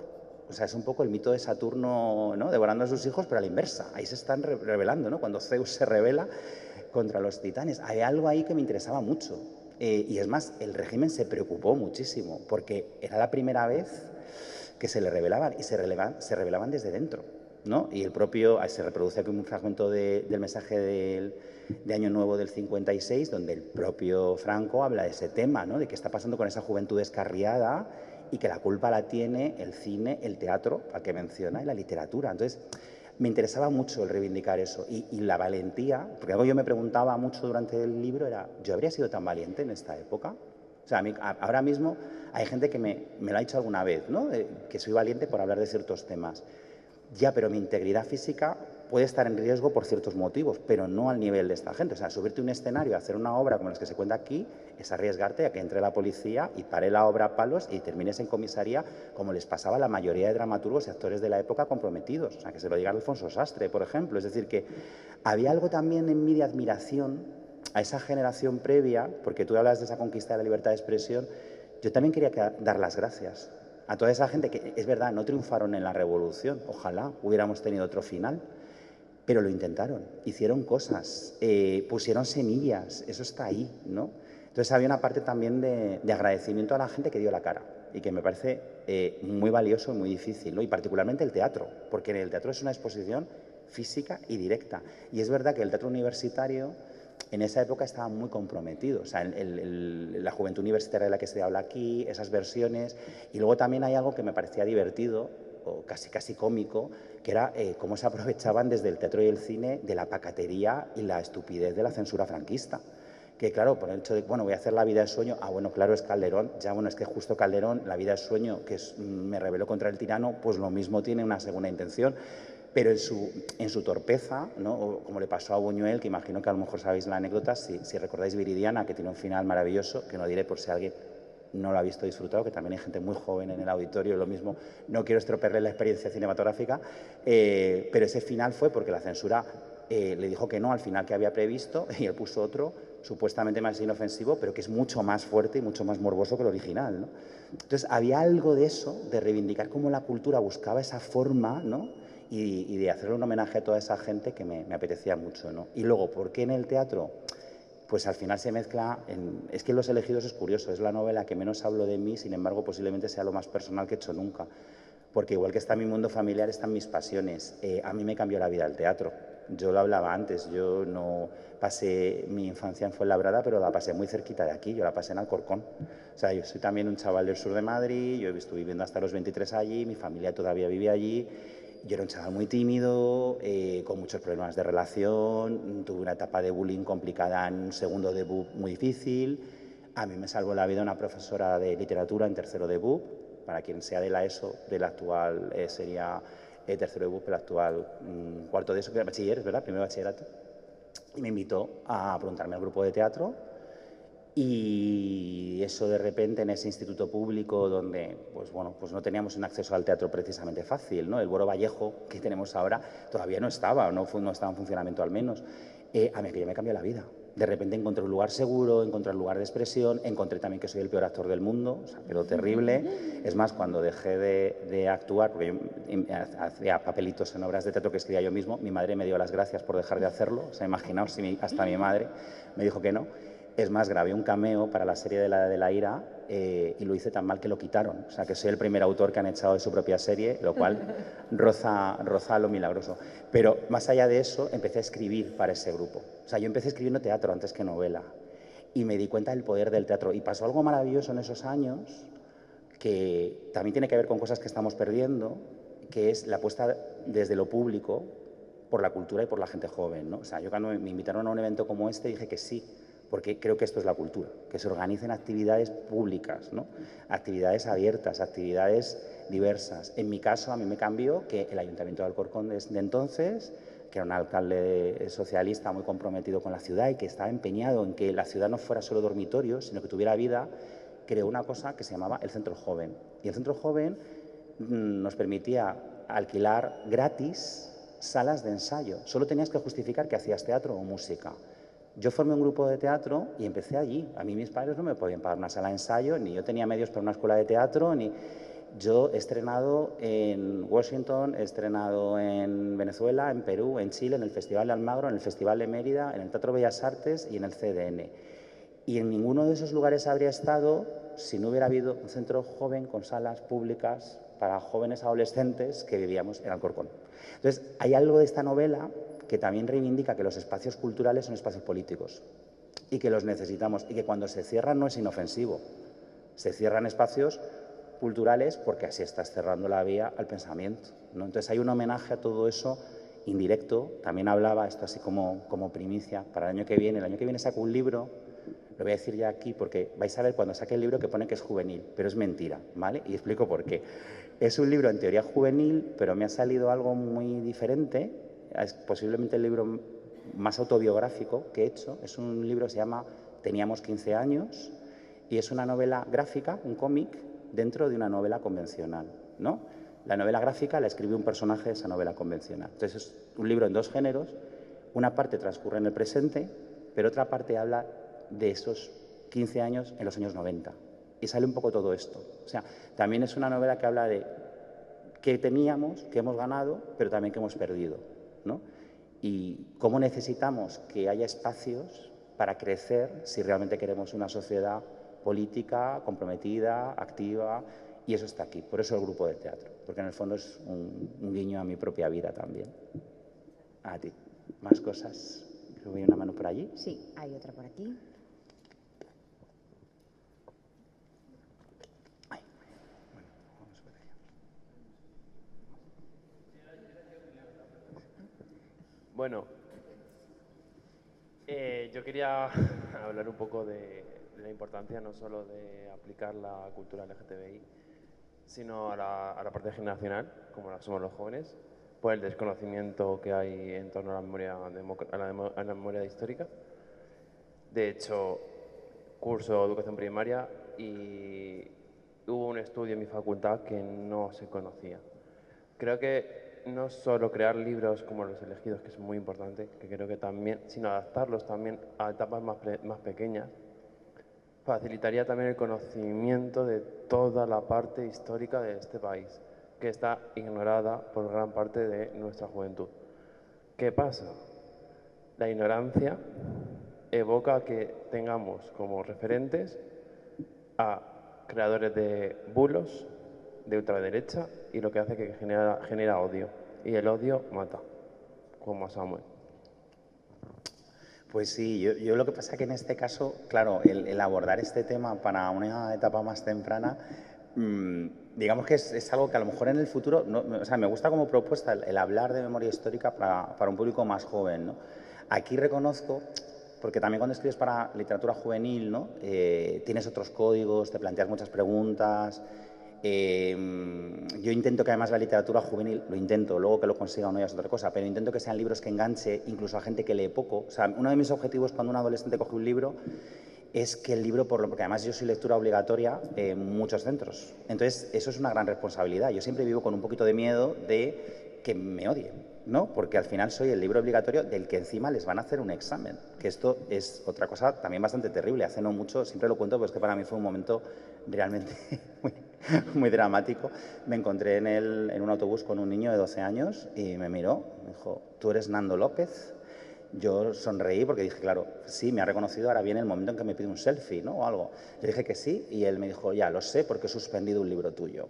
O sea, es un poco el mito de Saturno, ¿no? Devorando a sus hijos, pero a la inversa. Ahí se están rebelando, ¿no? Cuando Zeus se rebela contra los titanes. Hay algo ahí que me interesaba mucho. Y es más, el régimen se preocupó muchísimo porque era la primera vez que se le rebelaban y se rebelaban desde dentro, ¿no? Y el propio, se reproduce aquí un fragmento del mensaje de Año Nuevo del 56, donde el propio Franco habla de ese tema, ¿no? De qué está pasando con esa juventud descarriada y que la culpa la tiene el cine, el teatro, al que menciona, y la literatura. Entonces, me interesaba mucho el reivindicar eso y la valentía, porque algo yo me preguntaba mucho durante el libro era, ¿yo habría sido tan valiente en esta época? O sea, ahora mismo hay gente que me lo ha dicho alguna vez, ¿no? Que soy valiente por hablar de ciertos temas. Ya, pero mi integridad física puede estar en riesgo por ciertos motivos, pero no al nivel de esta gente. O sea, subirte a un escenario, hacer una obra como las que se cuenta aquí, es arriesgarte a que entre la policía y pare la obra a palos y termines en comisaría, como les pasaba a la mayoría de dramaturgos y actores de la época comprometidos. O sea, que se lo diga Alfonso Sastre, por ejemplo. Es decir, que había algo también en mí de admiración a esa generación previa, porque tú hablas de esa conquista de la libertad de expresión, yo también quería dar las gracias a toda esa gente que, es verdad, no triunfaron en la revolución. Ojalá hubiéramos tenido otro final. Pero lo intentaron, hicieron cosas, pusieron semillas, eso está ahí, ¿no? Entonces había una parte también de agradecimiento a la gente que dio la cara y que me parece muy valioso y muy difícil, ¿no? Y particularmente el teatro, porque en el teatro es una exposición física y directa. Y es verdad que el teatro universitario en esa época estaba muy comprometido, o sea, la juventud universitaria de la que se habla aquí, esas versiones, y luego también hay algo que me parecía divertido, o casi cómico, que era cómo se aprovechaban desde el teatro y el cine de la pacatería y la estupidez de la censura franquista. Que claro, por el hecho de, bueno, voy a hacer La vida es sueño, bueno, claro, es Calderón, ya bueno, es que justo Calderón, La vida es sueño, que me rebeló contra el tirano, pues lo mismo tiene una segunda intención, pero en su torpeza, ¿no? O como le pasó a Buñuel, que imagino que a lo mejor sabéis la anécdota, si recordáis Viridiana, que tiene un final maravilloso, que no diré por si alguien no lo ha visto disfrutado, que también hay gente muy joven en el auditorio, lo mismo, no quiero estropearle la experiencia cinematográfica, pero ese final fue porque la censura le dijo que no al final que había previsto y él puso otro, supuestamente más inofensivo, pero que es mucho más fuerte y mucho más morboso que el original, ¿no? Entonces, había algo de eso, de reivindicar cómo la cultura buscaba esa forma, ¿no? Y de hacerle un homenaje a toda esa gente que me apetecía mucho, ¿no? Y luego, ¿por qué en el teatro? Pues al final se mezcla, es que Los elegidos es curioso, es la novela que menos hablo de mí, sin embargo posiblemente sea lo más personal que he hecho nunca, porque igual que está mi mundo familiar están mis pasiones. A mí me cambió la vida el teatro, yo lo hablaba antes, yo no pasé mi infancia en Fuenlabrada, pero la pasé muy cerquita de aquí, yo la pasé en Alcorcón. O sea, yo soy también un chaval del sur de Madrid, yo estuve viviendo hasta los 23 allí, mi familia todavía vive allí. Yo era un chaval muy tímido, con muchos problemas de relación, tuve una etapa de bullying complicada en un segundo de BUP muy difícil. A mí me salvó la vida una profesora de literatura en tercero de BUP, para quien sea de la ESO, del actual sería tercero de BUP, el actual cuarto de ESO, que era bachiller, es verdad, primer bachillerato. Y me invitó a apuntarme al grupo de teatro. Y eso de repente en ese instituto público donde pues bueno, pues no teníamos un acceso al teatro precisamente fácil, ¿no? El Boro Vallejo que tenemos ahora todavía no estaba, no estaba en funcionamiento al menos. A mí aquello me cambió la vida. De repente encontré un lugar seguro, encontré un lugar de expresión, encontré también que soy el peor actor del mundo, o sea, pero terrible. Es más, cuando dejé de actuar, porque yo hacía papelitos en obras de teatro que escribía yo mismo, mi madre me dio las gracias por dejar de hacerlo. O sea, imaginaos si hasta mi madre me dijo que no. Es más, grabé un cameo para la serie de la Ira y lo hice tan mal que lo quitaron. O sea, que soy el primer autor que han echado de su propia serie, lo cual roza lo milagroso. Pero más allá de eso, empecé a escribir para ese grupo. O sea, yo empecé escribiendo teatro antes que novela y me di cuenta del poder del teatro. Y pasó algo maravilloso en esos años que también tiene que ver con cosas que estamos perdiendo, que es la apuesta desde lo público por la cultura y por la gente joven, ¿no? O sea, yo cuando me invitaron a un evento como este dije que sí, porque creo que esto es la cultura, que se organicen actividades públicas, ¿no? Actividades abiertas, actividades diversas. En mi caso, a mí me cambió que el Ayuntamiento de Alcorcón de entonces, que era un alcalde socialista muy comprometido con la ciudad y que estaba empeñado en que la ciudad no fuera solo dormitorio, sino que tuviera vida, creó una cosa que se llamaba el Centro Joven. Y el Centro Joven nos permitía alquilar gratis salas de ensayo. Solo tenías que justificar que hacías teatro o música. Yo formé un grupo de teatro y empecé allí. A mí mis padres no me podían pagar una sala de ensayo, ni yo tenía medios para una escuela de teatro, ni... Yo he estrenado en Washington, he estrenado en Venezuela, en Perú, en Chile, en el Festival de Almagro, en el Festival de Mérida, en el Teatro Bellas Artes y en el CDN. Y en ninguno de esos lugares habría estado si no hubiera habido un centro joven con salas públicas para jóvenes adolescentes que vivíamos en Alcorcón. Entonces, hay algo de esta novela que también reivindica que los espacios culturales son espacios políticos y que los necesitamos y que cuando se cierran no es inofensivo. Se cierran espacios culturales porque así estás cerrando la vía al pensamiento, ¿no? Entonces hay un homenaje a todo eso indirecto, también hablaba, esto así como primicia, para el año que viene saco un libro, lo voy a decir ya aquí porque vais a ver cuando saque el libro que pone que es juvenil, pero es mentira, ¿vale? Y explico por qué. Es un libro en teoría juvenil, pero me ha salido algo muy diferente, es posiblemente el libro más autobiográfico que he hecho, es un libro que se llama Teníamos 15 años y es una novela gráfica, un cómic, dentro de una novela convencional, ¿no? La novela gráfica la escribe un personaje de esa novela convencional. Entonces es un libro en dos géneros, una parte transcurre en el presente, pero otra parte habla de esos 15 años en los años 90. Y sale un poco todo esto. O sea, también es una novela que habla de qué teníamos, qué hemos ganado, pero también qué hemos perdido, ¿no? Y cómo necesitamos que haya espacios para crecer si realmente queremos una sociedad política, comprometida, activa, y eso está aquí. Por eso el grupo de teatro, porque en el fondo es un guiño a mi propia vida también. A ti. ¿Más cosas? Creo que hay una mano por allí. Sí, hay otra por aquí. Bueno, yo quería hablar un poco de la importancia no solo de aplicar la cultura LGTBI, sino a la parte generacional, como la somos los jóvenes, por el desconocimiento que hay en torno a la memoria histórica. De hecho, curso educación primaria y hubo un estudio en mi facultad que no se conocía. Creo que no solo crear libros como los elegidos, que es muy importante, que creo que también, sino adaptarlos también a etapas más pequeñas, facilitaría también el conocimiento de toda la parte histórica de este país, que está ignorada por gran parte de nuestra juventud. ¿Qué pasa? La ignorancia evoca que tengamos como referentes a creadores de bulos, de ultraderecha, y lo que hace que genera odio. Y el odio mata, como a Samuel. Pues sí, yo lo que pasa es que en este caso, claro, el abordar este tema para una etapa más temprana, digamos que es algo que a lo mejor en el futuro, o sea, me gusta como propuesta el hablar de memoria histórica para un público más joven, ¿no? Aquí reconozco, porque también cuando escribes para literatura juvenil, ¿no? Tienes otros códigos, te planteas muchas preguntas. Yo intento que además la literatura juvenil, lo intento, luego que lo consiga o no ya es otra cosa, pero intento que sean libros que enganche incluso a gente que lee poco. O sea, uno de mis objetivos cuando un adolescente coge un libro es que el libro, porque además yo soy lectura obligatoria en muchos centros. Entonces, eso es una gran responsabilidad. Yo siempre vivo con un poquito de miedo de que me odien, ¿no? Porque al final soy el libro obligatorio del que encima les van a hacer un examen. Que esto es otra cosa también bastante terrible. Hace no mucho, siempre lo cuento, pues que para mí fue un momento realmente muy dramático. Me encontré en un autobús con un niño de 12 años y me miró, me dijo, ¿tú eres Nando López? Yo sonreí porque dije, claro, sí, me ha reconocido, ahora viene el momento en que me pide un selfie, ¿no? O algo. Le dije que sí y él me dijo, ya, lo sé porque he suspendido un libro tuyo.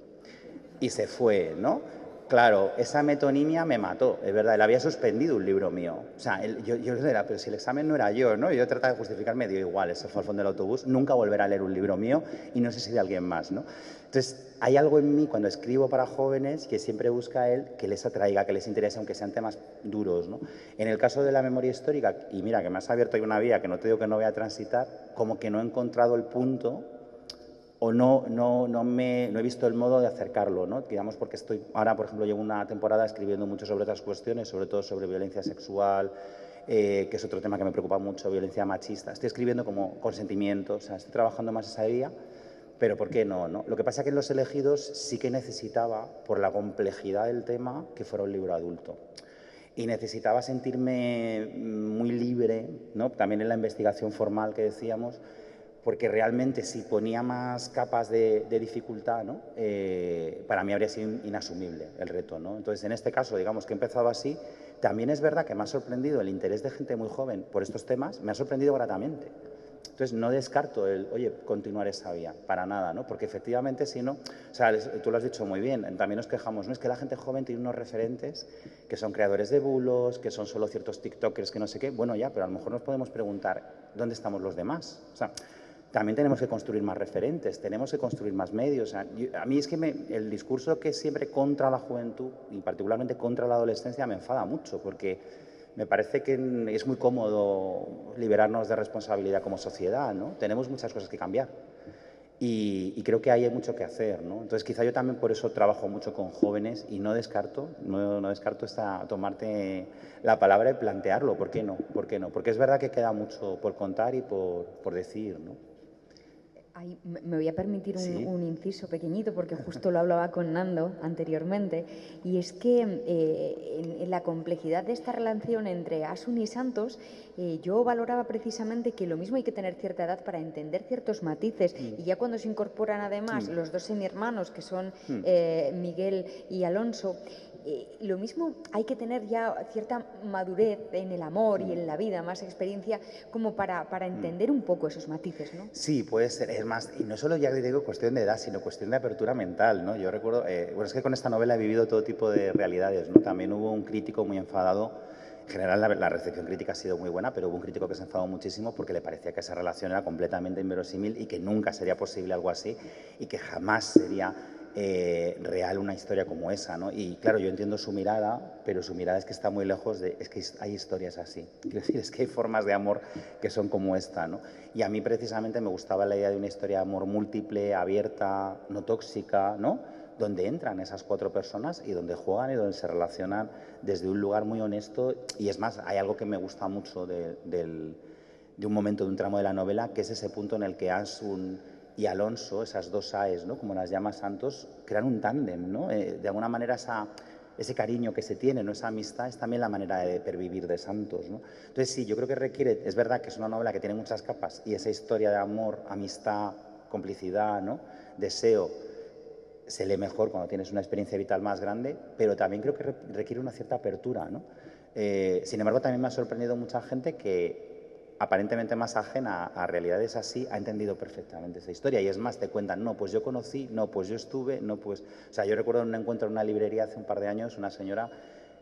Y se fue, ¿no? Claro, esa metonimia me mató, es verdad, él había suspendido un libro mío. O sea, yo era, pero si el examen no era yo, ¿no? Yo trataba de justificarme, dio igual, ese fue al fondo del autobús, nunca volverá a leer un libro mío y no sé si de alguien más, ¿no? Entonces, hay algo en mí cuando escribo para jóvenes que siempre busca él que les atraiga, que les interese, aunque sean temas duros, ¿no? En el caso de la memoria histórica, y mira, que me has abierto ahí una vía que no te digo que no voy a transitar, como que no he encontrado el punto o no he visto el modo de acercarlo, ¿no? Digamos, porque ahora, por ejemplo, llevo una temporada escribiendo mucho sobre otras cuestiones, sobre todo sobre violencia sexual, que es otro tema que me preocupa mucho, violencia machista. Estoy escribiendo como consentimiento, o sea, estoy trabajando más esa vía, pero ¿por qué no? Lo que pasa es que en Los elegidos sí que necesitaba, por la complejidad del tema, que fuera un libro adulto. Y necesitaba sentirme muy libre, ¿no? También en la investigación formal que decíamos, porque realmente si ponía más capas de dificultad, ¿no? Para mí habría sido inasumible el reto, ¿no? Entonces, en este caso, digamos que he empezado así. También es verdad que me ha sorprendido el interés de gente muy joven por estos temas, me ha sorprendido gratamente. Entonces, no descarto continuar esa vía, para nada, ¿no? Porque efectivamente, si no, o sea, tú lo has dicho muy bien, también nos quejamos, ¿no? Es que la gente joven tiene unos referentes que son creadores de bulos, que son solo ciertos tiktokers, que no sé qué. Bueno, ya, pero a lo mejor nos podemos preguntar, ¿dónde estamos los demás? O sea, también tenemos que construir más referentes, tenemos que construir más medios. A mí es que el discurso que siempre contra la juventud, y particularmente contra la adolescencia, me enfada mucho, porque me parece que es muy cómodo liberarnos de responsabilidad como sociedad, ¿no? Tenemos muchas cosas que cambiar y creo que ahí hay mucho que hacer, ¿no? Entonces, quizá yo también por eso trabajo mucho con jóvenes y no descarto tomarte la palabra y plantearlo. ¿Por qué no? ¿Por qué no? Porque es verdad que queda mucho por contar y por decir, ¿no? Ay, me voy a permitir Sí. un inciso pequeñito, porque justo lo hablaba con Nando anteriormente, y es que en la complejidad de esta relación entre Asun y Santos, yo valoraba precisamente que lo mismo hay que tener cierta edad para entender ciertos matices, y ya cuando se incorporan además los dos semihermanos, que son Miguel y Alonso, lo mismo hay que tener ya cierta madurez en el amor y en la vida, más experiencia, como para entender un poco esos matices, ¿no? Sí, puede ser. Es más, y no solo ya digo cuestión de edad, sino cuestión de apertura mental, ¿no? Yo recuerdo, bueno, es que con esta novela he vivido todo tipo de realidades, ¿no? También hubo un crítico muy enfadado. En general la recepción crítica ha sido muy buena, pero hubo un crítico que se enfadó muchísimo porque le parecía que esa relación era completamente inverosímil y que nunca sería posible algo así y que jamás sería real una historia como esa, ¿no? Y claro, yo entiendo su mirada, pero su mirada es que está muy lejos de... Es que hay historias así. Quiero decir, es que hay formas de amor que son como esta, ¿no? Y a mí precisamente me gustaba la idea de una historia de amor múltiple, abierta, no tóxica, ¿no? Donde entran esas 4 personas y donde juegan y donde se relacionan desde un lugar muy honesto. Y es más, hay algo que me gusta mucho de un momento, de un tramo de la novela, que es ese punto en el que Asun y Alonso, esas dos AES, ¿no? Como las llama Santos, crean un tándem, ¿no? De alguna manera ese cariño que se tiene, ¿no? Esa amistad es también la manera de pervivir de Santos, ¿no? Entonces sí, yo creo que requiere, es verdad que es una novela que tiene muchas capas y esa historia de amor, amistad, complicidad, ¿no? Deseo, se lee mejor cuando tienes una experiencia vital más grande, pero también creo que requiere una cierta apertura, ¿no? Sin embargo, también me ha sorprendido mucha gente que aparentemente más ajena a realidades así, ha entendido perfectamente esa historia. Y es más, te cuentan, no, pues yo conocí, no, pues yo estuve, no, pues... O sea, yo recuerdo en un encuentro en una librería hace un par de años, una señora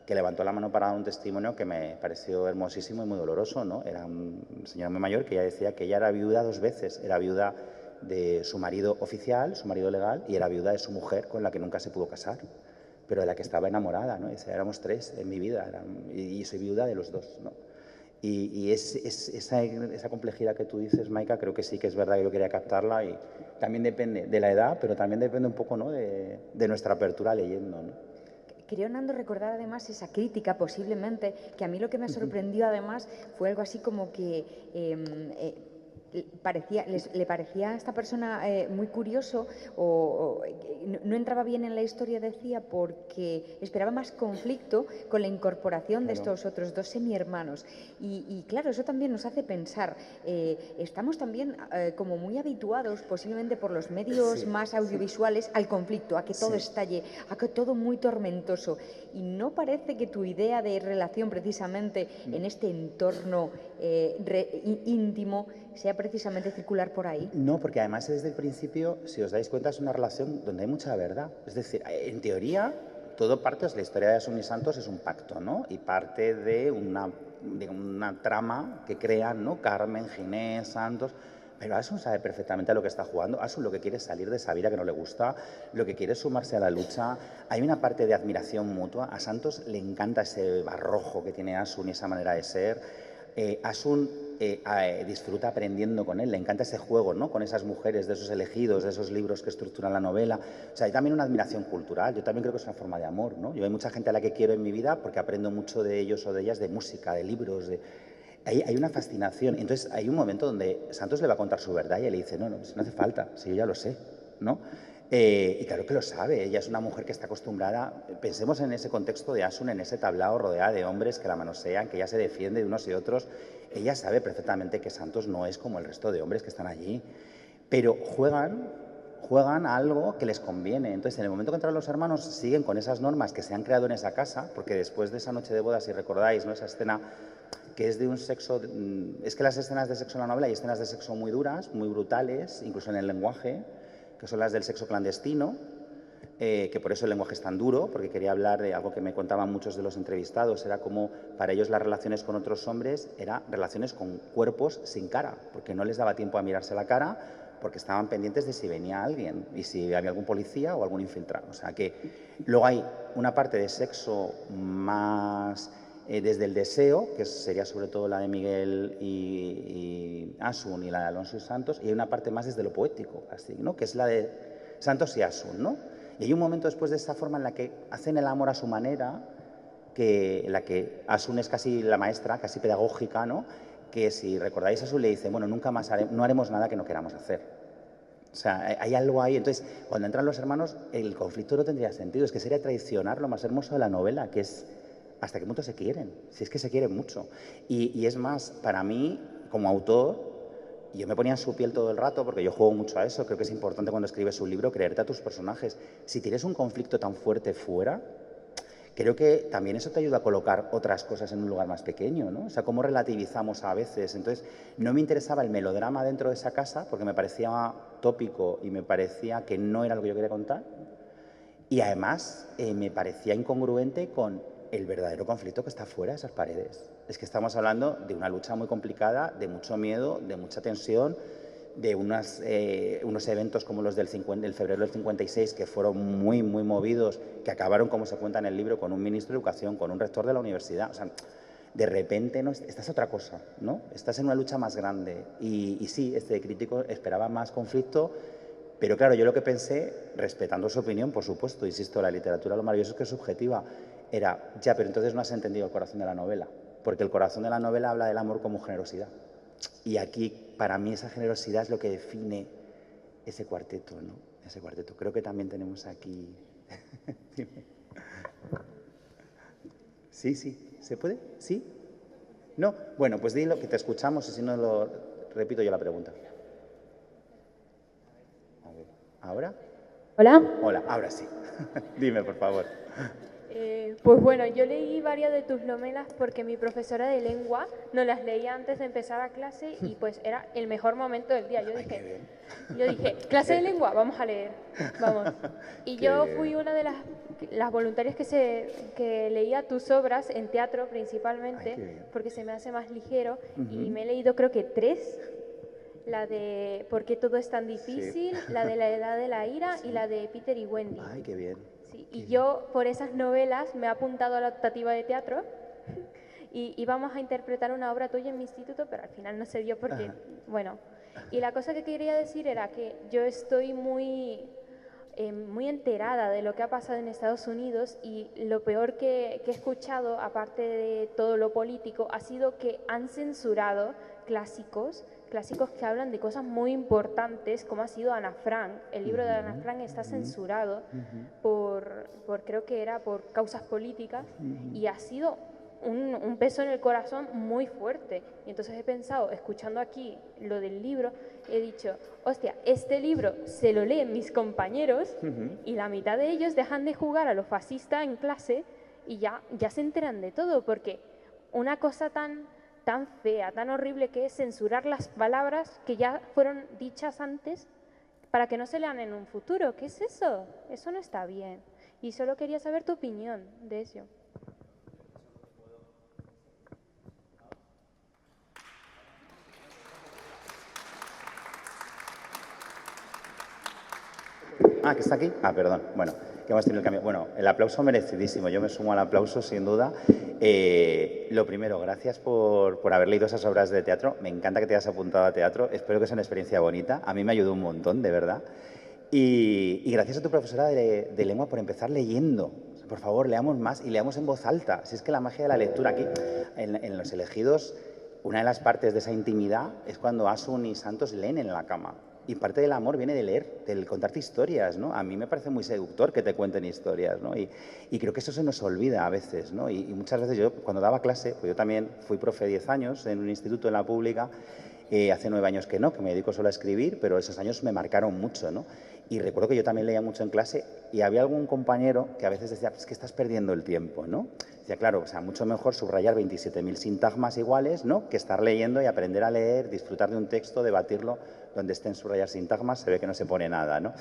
que levantó la mano para dar un testimonio que me pareció hermosísimo y muy doloroso, ¿no? Era una señora muy mayor que ella decía que ella era viuda 2 veces. Era viuda de su marido oficial, su marido legal, y era viuda de su mujer con la que nunca se pudo casar, pero de la que estaba enamorada, ¿no? Dice, éramos 3 en mi vida, y soy viuda de los 2, ¿no? Y esa complejidad que tú dices, Maika, creo que sí que es verdad que yo quería captarla y también depende de la edad, pero también depende un poco, ¿no? de nuestra apertura leyendo, ¿no? Creo, Nando, recordar además esa crítica posiblemente, que a mí lo que me sorprendió además fue algo así como que le parecía a esta persona muy curioso o no entraba bien en la historia, decía, porque esperaba más conflicto con la incorporación de estos otros 2 semihermanos. Y claro, eso también nos hace pensar, estamos también como muy habituados, posiblemente por los medios más audiovisuales, al conflicto, a que todo estalle, a que todo muy tormentoso. Y no parece que tu idea de relación precisamente en este entorno íntimo sea precisamente circular por ahí. No, porque además desde el principio, si os dais cuenta, es una relación donde hay mucha verdad. Es decir, en teoría, todo parte, la historia de Asun y Santos es un pacto, ¿no? Y parte de una trama que crean, ¿no? Carmen, Ginés, Santos. Pero Asun sabe perfectamente a lo que está jugando. Asun lo que quiere es salir de esa vida que no le gusta, lo que quiere es sumarse a la lucha. Hay una parte de admiración mutua. A Santos le encanta ese barrojo que tiene Asun y esa manera de ser. Asun disfruta aprendiendo con él, le encanta ese juego, ¿no? Con esas mujeres, de esos elegidos, de esos libros que estructuran la novela. O sea, hay también una admiración cultural, yo también creo que es una forma de amor, ¿no? Yo hay mucha gente a la que quiero en mi vida porque aprendo mucho de ellos o de ellas, de música, de libros, hay una fascinación. Entonces hay un momento donde Santos le va a contar su verdad y él le dice, no, pues no hace falta, si yo ya lo sé, ¿no? Y claro que lo sabe, ella es una mujer que está acostumbrada, pensemos en ese contexto de Asun, en ese tablao rodeada de hombres que la manosean, que ella se defiende de unos y otros. Ella sabe perfectamente que Santos no es como el resto de hombres que están allí, pero juegan a algo que les conviene. Entonces, en el momento que entran los hermanos, siguen con esas normas que se han creado en esa casa, porque después de esa noche de bodas, si recordáis, ¿no? Esa escena que es de un sexo... Es que las escenas de sexo en la novela hay escenas de sexo muy duras, muy brutales, incluso en el lenguaje, que son las del sexo clandestino, que por eso el lenguaje es tan duro, porque quería hablar de algo que me contaban muchos de los entrevistados, era como para ellos las relaciones con otros hombres eran relaciones con cuerpos sin cara, porque no les daba tiempo a mirarse la cara, porque estaban pendientes de si venía alguien y si había algún policía o algún infiltrado. O sea que luego hay una parte de sexo más desde el deseo, que sería sobre todo la de Miguel y Asun y la de Alonso y Santos, y hay una parte más desde lo poético, así, ¿no? Que es la de Santos y Asun, ¿no? Y hay un momento después de esta forma en la que hacen el amor a su manera, en la que Asun es casi la maestra, casi pedagógica, ¿no? Que si recordáis, Asun le dice, bueno, nunca más no haremos nada que no queramos hacer. O sea, hay algo ahí. Entonces, cuando entran los hermanos, el conflicto no tendría sentido. Es que sería traicionar lo más hermoso de la novela, que es hasta qué punto se quieren. Si es que se quieren mucho. Y es más, para mí, como autor, yo me ponía en su piel todo el rato, porque yo juego mucho a eso. Creo que es importante cuando escribes un libro creerte a tus personajes. Si tienes un conflicto tan fuerte fuera, creo que también eso te ayuda a colocar otras cosas en un lugar más pequeño, ¿no? O sea, cómo relativizamos a veces. Entonces, no me interesaba el melodrama dentro de esa casa porque me parecía tópico y me parecía que no era lo que yo quería contar. Y además me parecía incongruente con el verdadero conflicto que está fuera de esas paredes. Es que estamos hablando de una lucha muy complicada, de mucho miedo, de mucha tensión, de unos eventos como los del febrero del 56 que fueron muy, muy movidos, que acabaron, como se cuenta en el libro, con un ministro de Educación, con un rector de la universidad. O sea, de repente, ¿no? Esta es otra cosa, ¿no? Estás en una lucha más grande. Y sí, este crítico esperaba más conflicto, pero claro, yo lo que pensé, respetando su opinión, por supuesto, insisto, la literatura lo maravilloso es que es subjetiva, era, ya, pero entonces no has entendido el corazón de la novela, porque el corazón de la novela habla del amor como generosidad. Y aquí, para mí, esa generosidad es lo que define ese cuarteto, ¿no? Ese cuarteto. Creo que también tenemos aquí... Sí, sí. ¿Se puede? ¿Sí? ¿No? Bueno, pues dilo, que te escuchamos y si no lo repito yo la pregunta. A ver, ¿ahora? Hola. Hola, ahora sí. Dime, por favor. Pues bueno, yo leí varias de tus novelas porque mi profesora de lengua nos las leía antes de empezar a clase y pues era el mejor momento del día. Yo dije, clase de lengua, vamos a leer, vamos. Y yo fui una de las voluntarias que leía tus obras en teatro principalmente, porque se me hace más ligero, y me he leído creo que 3. La de ¿Por qué todo es tan difícil?, la de La edad de la ira y la de Peter y Wendy. Ay, qué bien. Sí, y yo por esas novelas me he apuntado a la optativa de teatro y íbamos a interpretar una obra tuya en mi instituto, pero al final no se dio porque, bueno. Y la cosa que quería decir era que yo estoy muy enterada de lo que ha pasado en Estados Unidos y lo peor que he escuchado, aparte de todo lo político, ha sido que han censurado clásicos que hablan de cosas muy importantes, como ha sido Ana Frank. El libro de Ana Frank está censurado por creo que era por causas políticas, y ha sido un peso en el corazón muy fuerte. Y entonces he pensado, escuchando aquí lo del libro, he dicho, hostia, este libro se lo leen mis compañeros y la mitad de ellos dejan de jugar a lo fascista en clase y ya se enteran de todo, porque una cosa tan fea, tan horrible que es censurar las palabras que ya fueron dichas antes para que no se lean en un futuro. ¿Qué es eso? Eso no está bien. Y solo quería saber tu opinión de eso. Ah, ¿que está aquí? Ah, perdón. Bueno, que hemos tenido el cambio. Bueno, el aplauso merecidísimo. Yo me sumo al aplauso, sin duda. Lo primero, gracias por haber leído esas obras de teatro. Me encanta que te hayas apuntado a teatro. Espero que sea una experiencia bonita. A mí me ayudó un montón, de verdad. Y gracias a tu profesora de lengua por empezar leyendo. Por favor, leamos más y leamos en voz alta. Si es que la magia de la lectura aquí, en Los elegidos, una de las partes de esa intimidad es cuando Asun y Santos leen en la cama. Y parte del amor viene de leer, del contarte historias, ¿no? A mí me parece muy seductor que te cuenten historias, ¿no? Y creo que eso se nos olvida a veces, ¿no? Y muchas veces yo, cuando daba clase, pues yo también fui profe 10 años en un instituto en la pública, hace 9 años que no, que me dedico solo a escribir, pero esos años me marcaron mucho, ¿no? Y recuerdo que yo también leía mucho en clase y había algún compañero que a veces decía, es que estás perdiendo el tiempo, ¿no? Decía, claro, o sea, mucho mejor subrayar 27.000 sintagmas iguales, ¿no? Que estar leyendo y aprender a leer, disfrutar de un texto, debatirlo, donde estén subrayar sintagmas, se ve que no se pone nada, ¿no?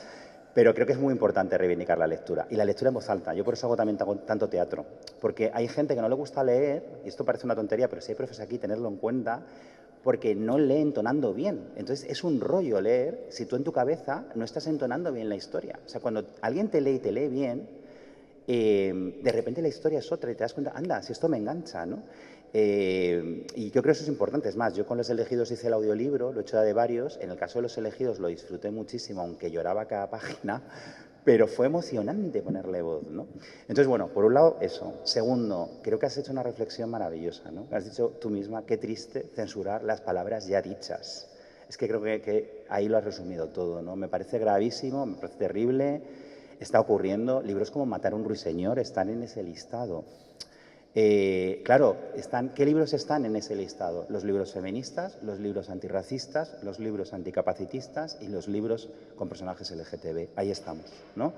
Pero creo que es muy importante reivindicar la lectura. Y la lectura en voz alta. Yo por eso hago también tanto teatro. Porque hay gente que no le gusta leer, y esto parece una tontería, pero si hay profes aquí, tenerlo en cuenta, porque no lee entonando bien. Entonces es un rollo leer si tú en tu cabeza no estás entonando bien la historia. O sea, cuando alguien te lee y te lee bien, de repente la historia es otra y te das cuenta, anda, si esto me engancha, ¿no? Y yo creo que eso es importante. Es más, yo con Los Elegidos hice el audiolibro, lo he hecho de varios. En el caso de Los Elegidos lo disfruté muchísimo, aunque lloraba cada página, pero fue emocionante ponerle voz, ¿no? Entonces, bueno, por un lado, eso. Segundo, creo que has hecho una reflexión maravillosa, ¿no? Has dicho tú misma, qué triste censurar las palabras ya dichas. Es que creo que ahí lo has resumido todo, ¿no? Me parece gravísimo, me parece terrible, está ocurriendo. Libros como Matar a un ruiseñor están en ese listado. Claro, ¿qué libros están en ese listado? Los libros feministas, los libros antirracistas, los libros anticapacitistas y los libros con personajes LGTB. Ahí estamos, ¿no?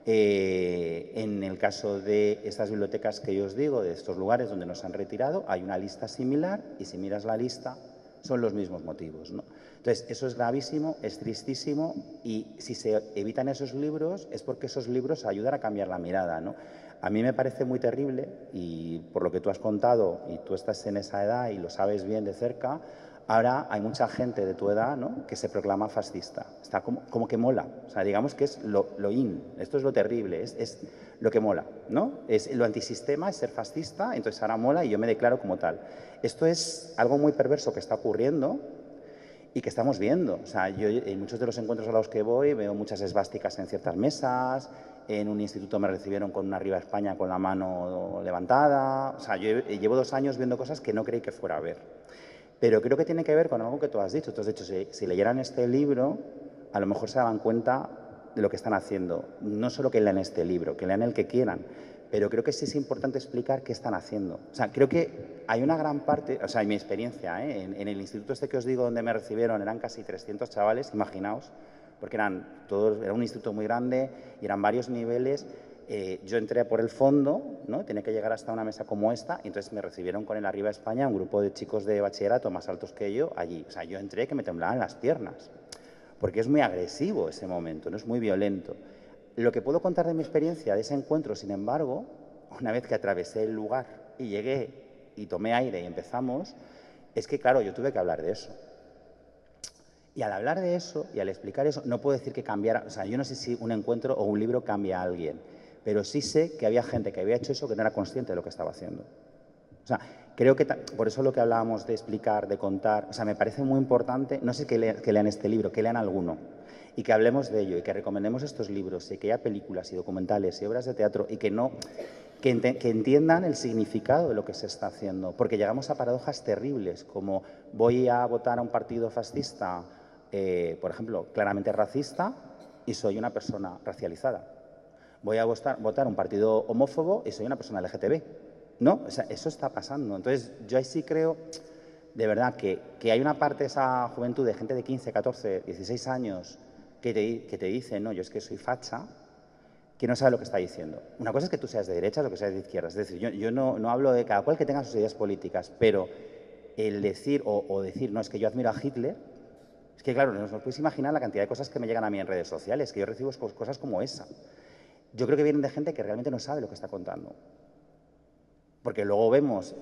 En el caso de estas bibliotecas que yo os digo, de estos lugares donde nos han retirado, hay una lista similar y si miras la lista son los mismos motivos, ¿no? Entonces, eso es gravísimo, es tristísimo y si se evitan esos libros es porque esos libros ayudan a cambiar la mirada, ¿no? A mí me parece muy terrible y por lo que tú has contado y tú estás en esa edad y lo sabes bien de cerca, ahora hay mucha gente de tu edad, ¿no?, que se proclama fascista. Está como que mola. O sea, digamos que es lo in. Esto es lo terrible, es lo que mola, ¿no? Es lo antisistema, es ser fascista, entonces ahora mola y yo me declaro como tal. Esto es algo muy perverso que está ocurriendo y que estamos viendo. O sea, yo en muchos de los encuentros a los que voy veo muchas esvásticas en ciertas mesas. En un instituto me recibieron con una Arriba España con la mano levantada. O sea, yo llevo 2 años viendo cosas que no creí que fuera a ver. Pero creo que tiene que ver con algo que tú has dicho. Tú has dicho, si leyeran este libro, a lo mejor se daban cuenta de lo que están haciendo. No solo que lean este libro, que lean el que quieran, pero creo que sí es importante explicar qué están haciendo. O sea, creo que hay una gran parte, o sea, en mi experiencia, en el instituto este que os digo donde me recibieron eran casi 300 chavales, imaginaos, porque era un instituto muy grande y eran varios niveles. Yo entré por el fondo, ¿no? Tenía que llegar hasta una mesa como esta y entonces me recibieron con el Arriba España, un grupo de chicos de bachillerato más altos que yo allí. O sea, yo entré que me temblaban las piernas, porque es muy agresivo ese momento, no es muy violento. Lo que puedo contar de mi experiencia de ese encuentro, sin embargo, una vez que atravesé el lugar y llegué y tomé aire y empezamos, es que, claro, yo tuve que hablar de eso. Y al hablar de eso y al explicar eso, no puedo decir que cambiara, o sea, yo no sé si un encuentro o un libro cambia a alguien, pero sí sé que había gente que había hecho eso que no era consciente de lo que estaba haciendo. O sea, creo que, por eso lo que hablábamos de explicar, de contar, o sea, me parece muy importante, no sé que lean este libro, que lean alguno, y que hablemos de ello, y que recomendemos estos libros, y que haya películas y documentales y obras de teatro, y que entiendan el significado de lo que se está haciendo, porque llegamos a paradojas terribles, como voy a votar a un partido fascista, por ejemplo, claramente racista, y soy una persona racializada. Voy a votar un partido homófobo y soy una persona LGTB. ¿No? O sea, eso está pasando. Entonces, yo ahí sí creo, de verdad, que hay una parte de esa juventud de gente de 15, 14, 16 años que te dice, no, yo es que soy facha, que no sabe lo que está diciendo. Una cosa es que tú seas de derechas o que seas de izquierdas. Es decir, yo no hablo de cada cual que tenga sus ideas políticas, pero el decir o decir, no, es que yo admiro a Hitler, es que, claro, no os podéis imaginar la cantidad de cosas que me llegan a mí en redes sociales, que yo recibo cosas como esa. Yo creo que vienen de gente que realmente no sabe lo que está contando. Porque luego vemos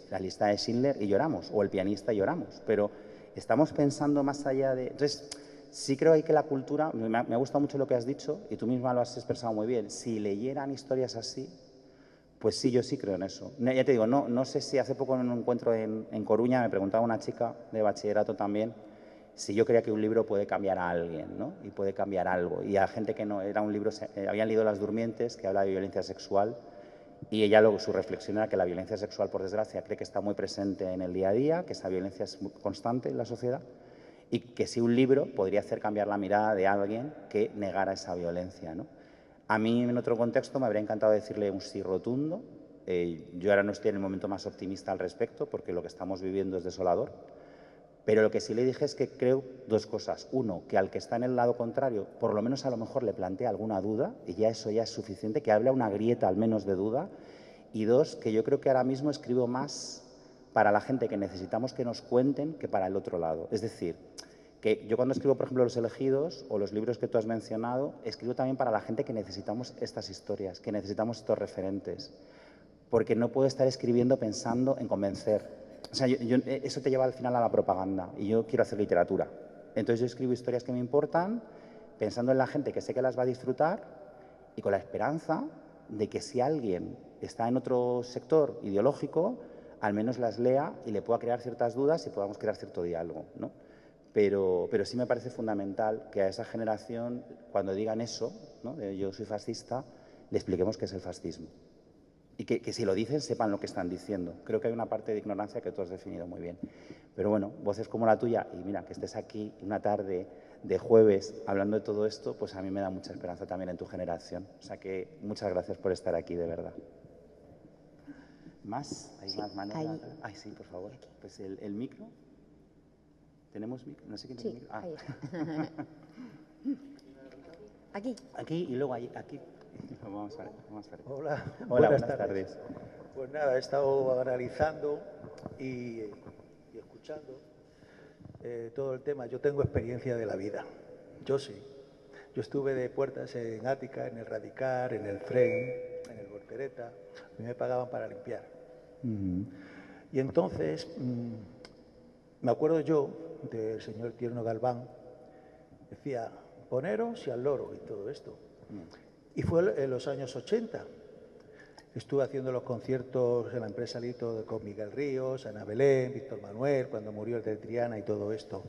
la lista de Schindler y lloramos, o El pianista y lloramos, pero estamos pensando más allá de... Entonces, sí creo ahí que la cultura, me ha gustado mucho lo que has dicho, y tú misma lo has expresado muy bien, si leyeran historias así, pues sí, yo sí creo en eso. Ya te digo, no sé si hace poco en un encuentro en Coruña me preguntaba una chica de bachillerato también si yo creía que un libro puede cambiar a alguien, ¿no? Y puede cambiar algo. Y a gente que no, era un libro, habían leído Las Durmientes, que habla de violencia sexual, y ella luego su reflexión era que la violencia sexual, por desgracia, cree que está muy presente en el día a día, que esa violencia es muy constante en la sociedad y que si un libro podría hacer cambiar la mirada de alguien que negara esa violencia, ¿no? A mí, en otro contexto, me habría encantado decirle un sí rotundo. Yo ahora no estoy en el momento más optimista al respecto porque lo que estamos viviendo es desolador. Pero lo que sí le dije es que creo 2 cosas. Uno, que al que está en el lado contrario, por lo menos a lo mejor le plantea alguna duda, y ya eso ya es suficiente, que hable una grieta al menos de duda. Y 2, que yo creo que ahora mismo escribo más para la gente que necesitamos que nos cuenten que para el otro lado. Es decir, que yo cuando escribo, por ejemplo, Los elegidos o los libros que tú has mencionado, escribo también para la gente que necesitamos estas historias, que necesitamos estos referentes, porque no puedo estar escribiendo pensando en convencer. O sea, eso te lleva al final a la propaganda y yo quiero hacer literatura. Entonces yo escribo historias que me importan, pensando en la gente que sé que las va a disfrutar y con la esperanza de que si alguien está en otro sector ideológico, al menos las lea y le pueda crear ciertas dudas y podamos crear cierto diálogo, ¿no? Pero sí me parece fundamental que a esa generación, cuando digan eso, ¿no?, de yo soy fascista, le expliquemos qué es el fascismo. Y que si lo dicen, sepan lo que están diciendo. Creo que hay una parte de ignorancia que tú has definido muy bien. Pero bueno, voces como la tuya, y mira, que estés aquí una tarde de jueves hablando de todo esto, pues a mí me da mucha esperanza también en tu generación. O sea que muchas gracias por estar aquí, de verdad. ¿Más? ¿Hay Sí, más manos? ahí. Ay, sí, por favor. Pues el micro. ¿Tenemos micro? No sé quién tiene Sí, micro. Ah. ahí está. Aquí. Aquí y luego ahí, aquí. Vamos a ver. Hola, Hola, buenas tardes. Pues nada, he estado analizando y escuchando todo el tema. Yo tengo experiencia de la vida, yo sí. Yo estuve de puertas en Ática, en el Radicar, en el Frame, en el Voltereta. A mí me pagaban para limpiar. Y entonces, me acuerdo yo del señor Tierno Galván, decía, poneros y al loro y todo esto. Y fue en los años 80. Estuve haciendo los conciertos en la empresa Lito con Miguel Ríos, Ana Belén, Víctor Manuel, cuando murió el de Triana y todo esto.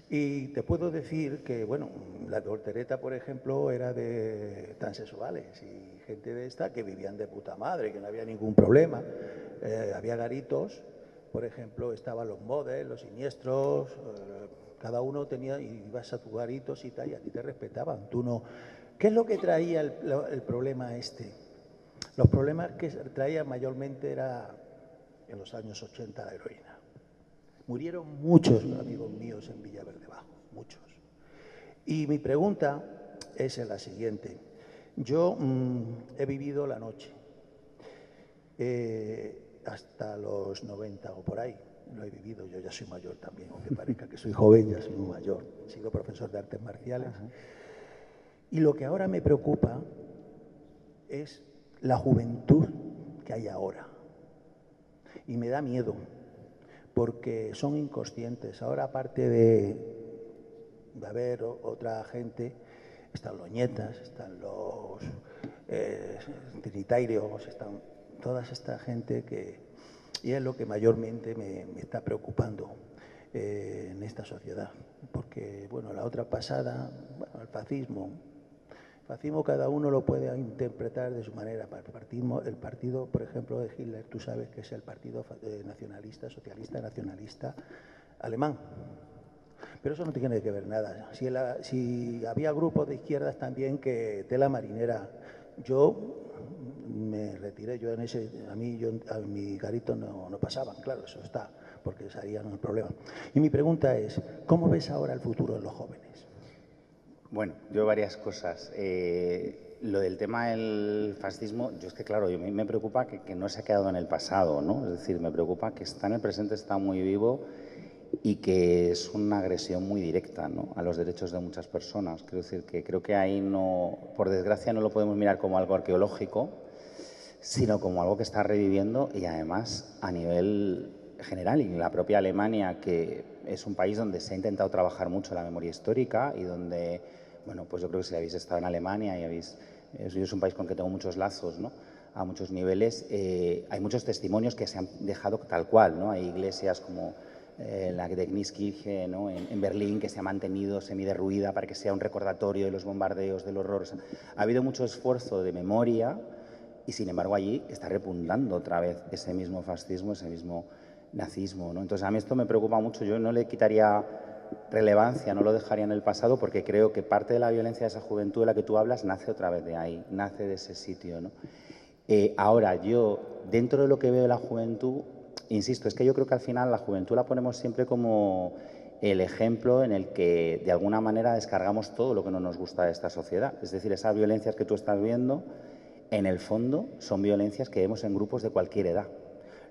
Y te puedo decir que, bueno, la Voltereta, por ejemplo, era de transexuales y gente de esta que vivían de puta madre, que no había ningún problema. Había garitos, por ejemplo, estaban los modes, los siniestros, cada uno tenía, y ibas a tus garitos y tal, y a ti te respetaban. Tú no. ¿Qué es lo que traía el problema este? Los problemas que traía mayormente era en los años 80 la heroína. Murieron muchos amigos míos en Villaverde Bajo, muchos. Y mi pregunta es la siguiente. Yo he vivido la noche hasta los 90 o por ahí. Lo he vivido, yo ya soy mayor también, aunque parezca que soy joven, ya soy muy mayor. He sido profesor de artes marciales. Y lo que ahora me preocupa es la juventud que hay ahora. Y me da miedo, porque son inconscientes. Ahora, aparte de haber otra gente, están los nietas, están los trinitarios, están toda esta gente que... Y es lo que mayormente me está preocupando en esta sociedad. Porque, bueno, la otra pasada, bueno, el fascismo cada uno lo puede interpretar de su manera. El partido, por ejemplo, de Hitler, tú sabes que es el partido nacionalista, socialista, nacionalista alemán. Pero eso no tiene que ver nada. Si había grupos de izquierdas también que tela marinera, yo me retiré, a mi garito no pasaban, claro, eso está, porque salían el problema. Y mi pregunta es, ¿cómo ves ahora el futuro de los jóvenes? Bueno, yo varias cosas. Lo del tema del fascismo, yo es que, claro, a mí me preocupa que no se ha quedado en el pasado, ¿no? Es decir, me preocupa que está en el presente, está muy vivo y que es una agresión muy directa, ¿no?, a los derechos de muchas personas. Quiero decir que creo que ahí no, por desgracia, no lo podemos mirar como algo arqueológico, sino como algo que está reviviendo y además a nivel general. Y en la propia Alemania, que es un país donde se ha intentado trabajar mucho la memoria histórica y donde, bueno, pues yo creo que si habéis estado en Alemania y es un país con el que tengo muchos lazos, ¿no?, a muchos niveles, hay muchos testimonios que se han dejado tal cual, ¿no? Hay iglesias como la de Knieskirche, ¿no?, en Berlín, que se ha mantenido semiderruida para que sea un recordatorio de los bombardeos, del horror. O sea, ha habido mucho esfuerzo de memoria y, sin embargo, allí está repuntando otra vez ese mismo fascismo, ese mismo nazismo, ¿no? Entonces, a mí esto me preocupa mucho. Yo no le quitaría relevancia, no lo dejaría en el pasado, porque creo que parte de la violencia de esa juventud de la que tú hablas nace otra vez de ahí, nace de ese sitio, ¿no? Ahora, yo, dentro de lo que veo de la juventud, insisto, es que yo creo que al final la juventud la ponemos siempre como el ejemplo en el que de alguna manera descargamos todo lo que no nos gusta de esta sociedad. Es decir, esas violencias que tú estás viendo, en el fondo, son violencias que vemos en grupos de cualquier edad.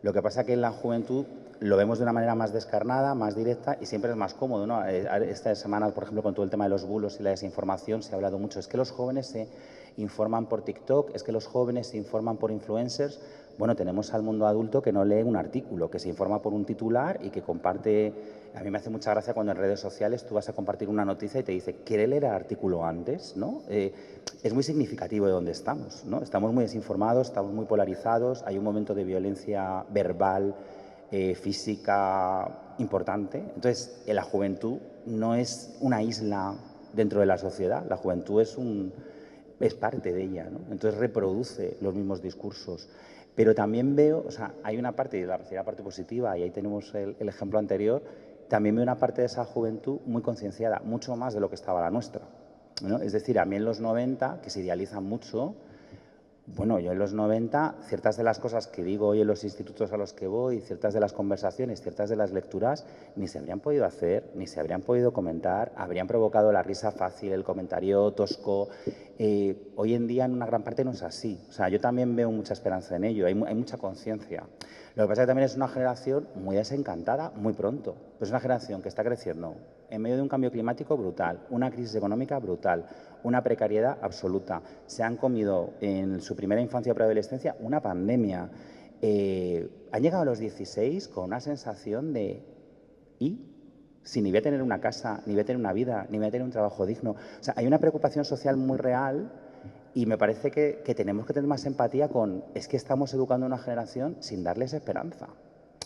Lo que pasa que en la juventud lo vemos de una manera más descarnada, más directa y siempre es más cómodo, ¿no? Esta semana, por ejemplo, con todo el tema de los bulos y la desinformación se ha hablado mucho. Es que los jóvenes se informan por TikTok, es que los jóvenes se informan por influencers. Bueno, tenemos al mundo adulto que no lee un artículo, que se informa por un titular y que comparte. A mí me hace mucha gracia cuando en redes sociales tú vas a compartir una noticia y te dice, ¿quiere leer el artículo antes? ¿No? Es muy significativo de dónde estamos, ¿no? Estamos muy desinformados, estamos muy polarizados, hay un momento de violencia verbal, física importante. Entonces, la juventud no es una isla dentro de la sociedad, la juventud es parte de ella, ¿no? Entonces reproduce los mismos discursos. Pero también veo, o sea, hay una parte, la parte positiva, y ahí tenemos el ejemplo anterior, también veo una parte de esa juventud muy concienciada, mucho más de lo que estaba la nuestra, ¿no? Es decir, a mí en los 90, que se idealizan mucho, bueno, yo en los 90, ciertas de las cosas que digo hoy en los institutos a los que voy, ciertas de las conversaciones, ciertas de las lecturas, ni se habrían podido hacer, ni se habrían podido comentar, habrían provocado la risa fácil, el comentario tosco. Hoy en día en una gran parte no es así. O sea, yo también veo mucha esperanza en ello, hay mucha conciencia. Lo que pasa es que también es una generación muy desencantada muy pronto. Es una generación que está creciendo en medio de un cambio climático brutal, una crisis económica brutal, una precariedad absoluta. Se han comido en su primera infancia o preadolescencia una pandemia. Han llegado a los 16 con una sensación de ¿y? Si ni voy a tener una casa, ni voy a tener una vida, ni voy a tener un trabajo digno. O sea, hay una preocupación social muy real y me parece que tenemos que tener más empatía con, es que estamos educando a una generación sin darles esperanza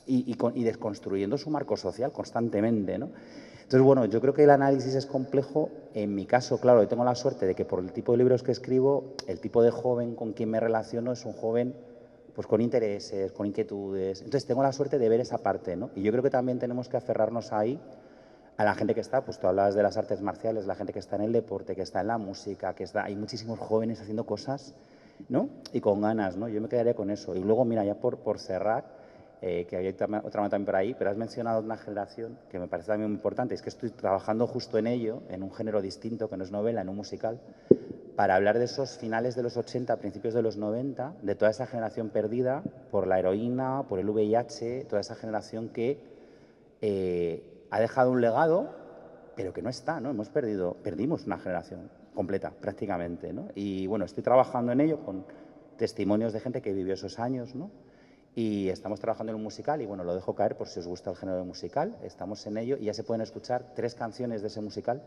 y desconstruyendo su marco social constantemente, ¿no? Entonces, bueno, yo creo que el análisis es complejo. En mi caso, claro, yo tengo la suerte de que por el tipo de libros que escribo, el tipo de joven con quien me relaciono es un joven pues con intereses, con inquietudes. Entonces, tengo la suerte de ver esa parte, ¿no? Y yo creo que también tenemos que aferrarnos ahí a la gente que está, pues tú hablabas de las artes marciales, la gente que está en el deporte, que está en la música, hay muchísimos jóvenes haciendo cosas, ¿no? Y con ganas, ¿no? Yo me quedaría con eso. Y luego, mira, ya por cerrar, que había otra mano también por ahí, pero has mencionado una generación que me parece también muy importante, es que estoy trabajando justo en ello, en un género distinto, que no es novela, en un musical, para hablar de esos finales de los 80, principios de los 90, de toda esa generación perdida por la heroína, por el VIH, toda esa generación que ha dejado un legado, pero que no está, ¿no? Perdimos una generación completa, prácticamente, ¿no? Y bueno, estoy trabajando en ello con testimonios de gente que vivió esos años, ¿no? Y estamos trabajando en un musical y bueno, lo dejo caer por si os gusta el género musical, estamos en ello y ya se pueden escuchar 3 canciones de ese musical.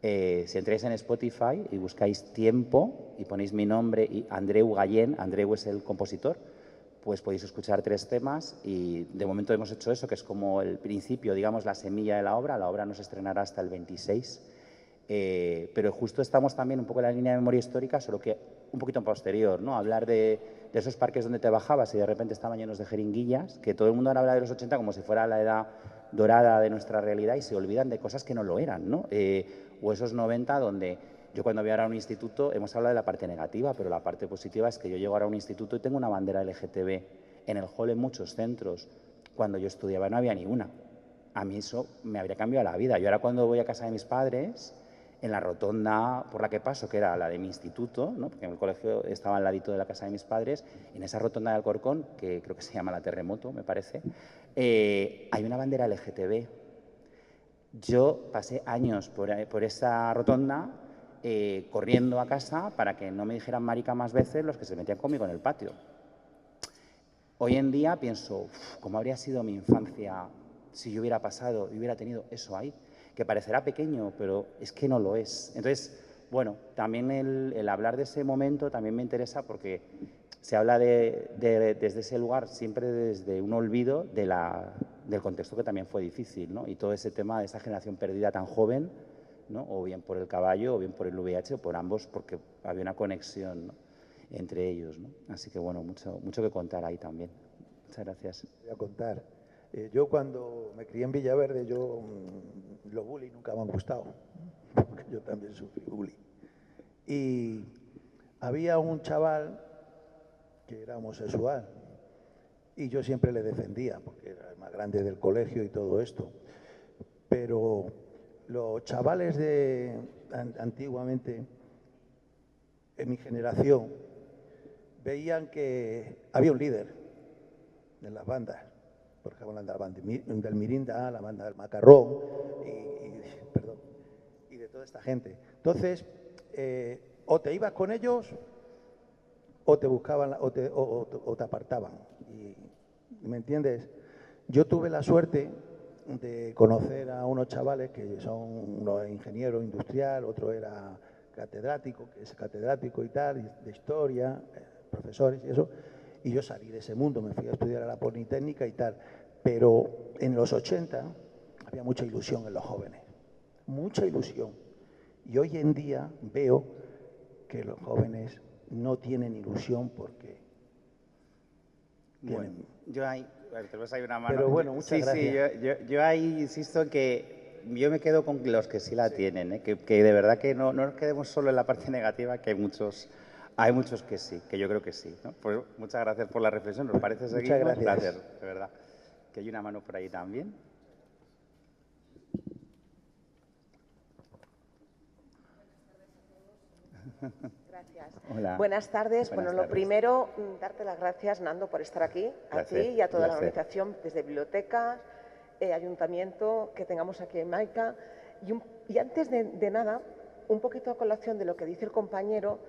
Si entráis en Spotify y buscáis Tiempo y ponéis mi nombre y Andreu Gallén, Andreu es el compositor, pues podéis escuchar 3 temas y de momento hemos hecho eso, que es como el principio, digamos, la semilla de la obra no se estrenará hasta el 26, pero justo estamos también un poco en la línea de memoria histórica, solo que un poquito posterior, ¿no? Hablar de esos parques donde te bajabas y de repente estaban llenos de jeringuillas, que todo el mundo ahora habla de los 80 como si fuera la edad dorada de nuestra realidad y se olvidan de cosas que no lo eran, ¿no? O esos 90 donde yo cuando voy ahora a un instituto, hemos hablado de la parte negativa, pero la parte positiva es que yo llego ahora a un instituto y tengo una bandera LGTB en el hall en muchos centros. Cuando yo estudiaba no había ni una. A mí eso me habría cambiado la vida. Yo ahora cuando voy a casa de mis padres, en la rotonda por la que paso, que era la de mi instituto, ¿no? Porque en el colegio estaba al ladito de la casa de mis padres, en esa rotonda de Alcorcón, que creo que se llama La Terremoto, me parece, hay una bandera LGTB. Yo pasé años por esa rotonda corriendo a casa para que no me dijeran marica más veces los que se metían conmigo en el patio. Hoy en día pienso, ¿cómo habría sido mi infancia si yo hubiera pasado y hubiera tenido eso ahí? Que parecerá pequeño, pero es que no lo es. Entonces, bueno, también el hablar de ese momento también me interesa porque se habla desde ese lugar, siempre desde un olvido del contexto que también fue difícil, ¿no? Y todo ese tema de esa generación perdida tan joven, ¿no? O bien por el caballo, o bien por el VIH, o por ambos, porque había una conexión, ¿no? Entre ellos, ¿no? Así que, bueno, mucho que contar ahí también. Muchas gracias. Voy a contar. Yo cuando me crié en Villaverde, los bullying nunca me han gustado, porque yo también sufrí bullying. Y había un chaval que era homosexual y yo siempre le defendía, porque era el más grande del colegio y todo esto. Pero los chavales antiguamente, en mi generación, veían que había un líder en las bandas. Por ejemplo, la banda del Mirinda, la banda del Macarrón y de toda esta gente. Entonces, o te ibas con ellos o te buscaban o te apartaban. ¿Me entiendes? Yo tuve la suerte de conocer a unos chavales que son uno ingeniero industrial, otro era catedrático, que es catedrático y tal, de historia, profesores y eso, y yo salí de ese mundo, me fui a estudiar a la Politécnica y tal, pero en los 80 había mucha ilusión en los jóvenes, mucha ilusión, y hoy en día veo que los jóvenes no tienen ilusión porque bueno, yo ahí, te ves ahí una mano. Pero bueno, muchas gracias. Sí, yo ahí insisto en que yo me quedo con los que sí la tienen, ¿eh? Que de verdad que no nos quedemos solo en la parte negativa, que hay muchos que sí, que yo creo que sí, ¿no? Pues muchas gracias por la reflexión, ¿nos parece seguir? Muchas gracias. De verdad. Que hay una mano por ahí también. Gracias. Hola. Buenas tardes. Buenas Lo tardes. primero, darte las gracias, Nando, por estar aquí, a ti y a toda la organización, desde bibliotecas, ayuntamiento, que tengamos aquí en Maica. Y antes de nada, un poquito a colación de lo que dice el compañero,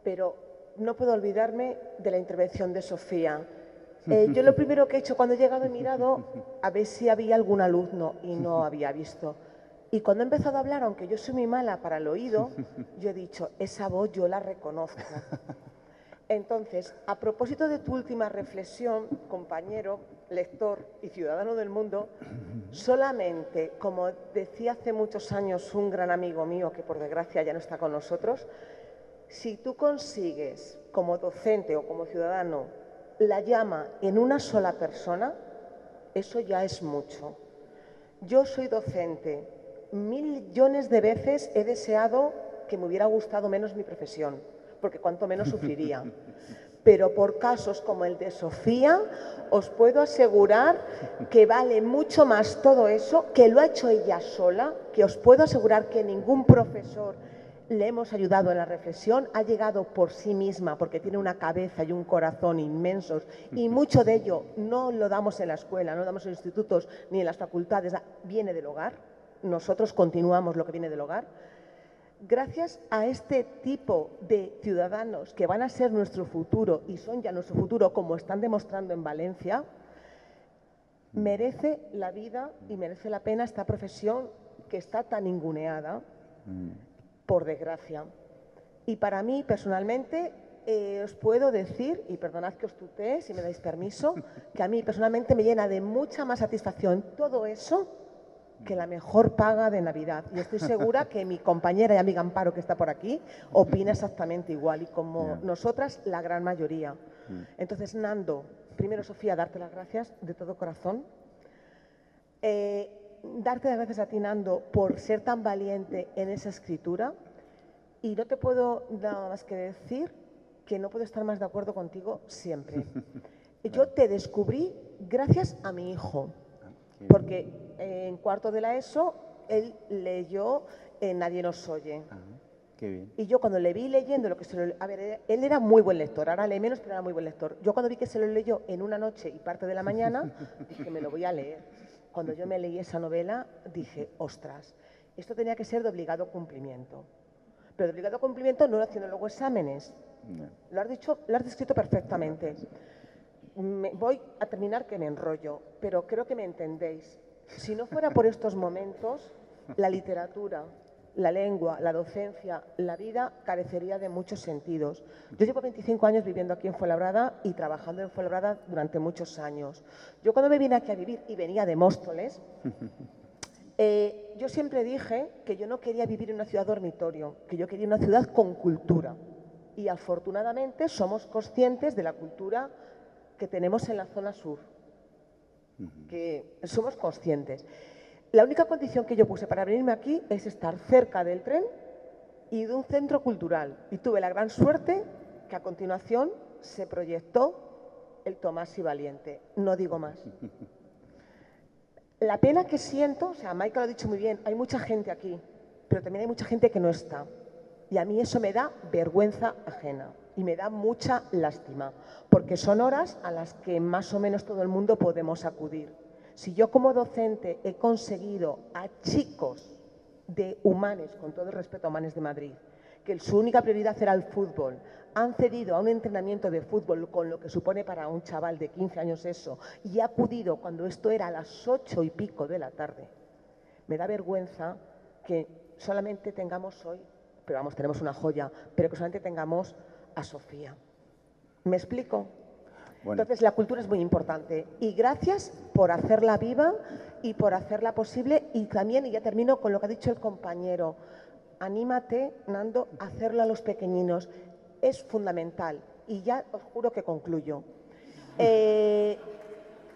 pero no puedo olvidarme de la intervención de Sofía. Yo lo primero que he hecho cuando he llegado he mirado a ver si había alguna luz, y no había visto. Y cuando he empezado a hablar, aunque yo soy muy mala para el oído, yo he dicho, esa voz yo la reconozco. Entonces, a propósito de tu última reflexión, compañero, lector y ciudadano del mundo, solamente, como decía hace muchos años un gran amigo mío, que por desgracia ya no está con nosotros, si tú consigues, como docente o como ciudadano, la llama en una sola persona, eso ya es mucho. Yo soy docente. 1000 millones de veces he deseado que me hubiera gustado menos mi profesión, porque cuanto menos sufriría. Pero por casos como el de Sofía, os puedo asegurar que vale mucho más todo eso, que lo ha hecho ella sola, que os puedo asegurar que ningún profesor le hemos ayudado en la reflexión, ha llegado por sí misma, porque tiene una cabeza y un corazón inmensos, y mucho de ello no lo damos en la escuela, no lo damos en los institutos ni en las facultades, viene del hogar. Nosotros continuamos lo que viene del hogar. Gracias a este tipo de ciudadanos que van a ser nuestro futuro y son ya nuestro futuro, como están demostrando en Valencia, merece la vida y merece la pena esta profesión que está tan ninguneada, por desgracia. Y para mí, personalmente, os puedo decir, y perdonad que os tutee si me dais permiso, que a mí personalmente me llena de mucha más satisfacción todo eso que la mejor paga de Navidad. Y estoy segura que mi compañera y amiga Amparo, que está por aquí, opina exactamente igual, y como nosotras, la gran mayoría. Entonces, Nando, primero, Sofía, darte las gracias de todo corazón. Darte las gracias a ti, Nando, por ser tan valiente en esa escritura. Y no te puedo nada más que decir que no puedo estar más de acuerdo contigo siempre. Yo te descubrí gracias a mi hijo, porque en cuarto de la ESO él leyó Nadie nos oye. Qué bien. Y yo cuando le vi leyendo lo que se lo... A ver, él era muy buen lector, ahora lee menos, pero era muy buen lector. Yo cuando vi que se lo leyó en una noche y parte de la mañana, dije, me lo voy a leer. Cuando yo me leí esa novela, dije, ostras, esto tenía que ser de obligado cumplimiento. Pero de obligado cumplimiento no haciendo luego exámenes. No. Lo has dicho, lo has descrito perfectamente. Voy a terminar, que me enrollo, pero creo que me entendéis. Si no fuera por estos momentos, la literatura, la lengua, la docencia, la vida carecería de muchos sentidos. Yo llevo 25 años viviendo aquí en Fuenlabrada y trabajando en Fuenlabrada durante muchos años. Yo cuando me vine aquí a vivir, y venía de Móstoles, yo siempre dije que yo no quería vivir en una ciudad dormitorio, que yo quería una ciudad con cultura. Y afortunadamente somos conscientes de la cultura que tenemos en la zona sur, que somos conscientes. La única condición que yo puse para venirme aquí es estar cerca del tren y de un centro cultural. Y tuve la gran suerte que a continuación se proyectó el Tomás y Valiente. No digo más. La pena que siento, o sea, Maika lo ha dicho muy bien, hay mucha gente aquí, pero también hay mucha gente que no está. Y a mí eso me da vergüenza ajena y me da mucha lástima, porque son horas a las que más o menos todo el mundo podemos acudir. Si yo como docente he conseguido a chicos de Humanes, con todo el respeto a Humanes de Madrid, que su única prioridad era el fútbol, han cedido a un entrenamiento de fútbol con lo que supone para un chaval de 15 años eso, y ha acudido cuando esto era a las 8 y pico de la tarde, me da vergüenza que solamente tengamos hoy, pero vamos, tenemos una joya, pero que solamente tengamos a Sofía. ¿Me explico? Bueno. Entonces, la cultura es muy importante. Y gracias por hacerla viva y por hacerla posible. Y también, y ya termino con lo que ha dicho el compañero, anímate, Nando, a hacerlo a los pequeñinos. Es fundamental. Y ya os juro que concluyo.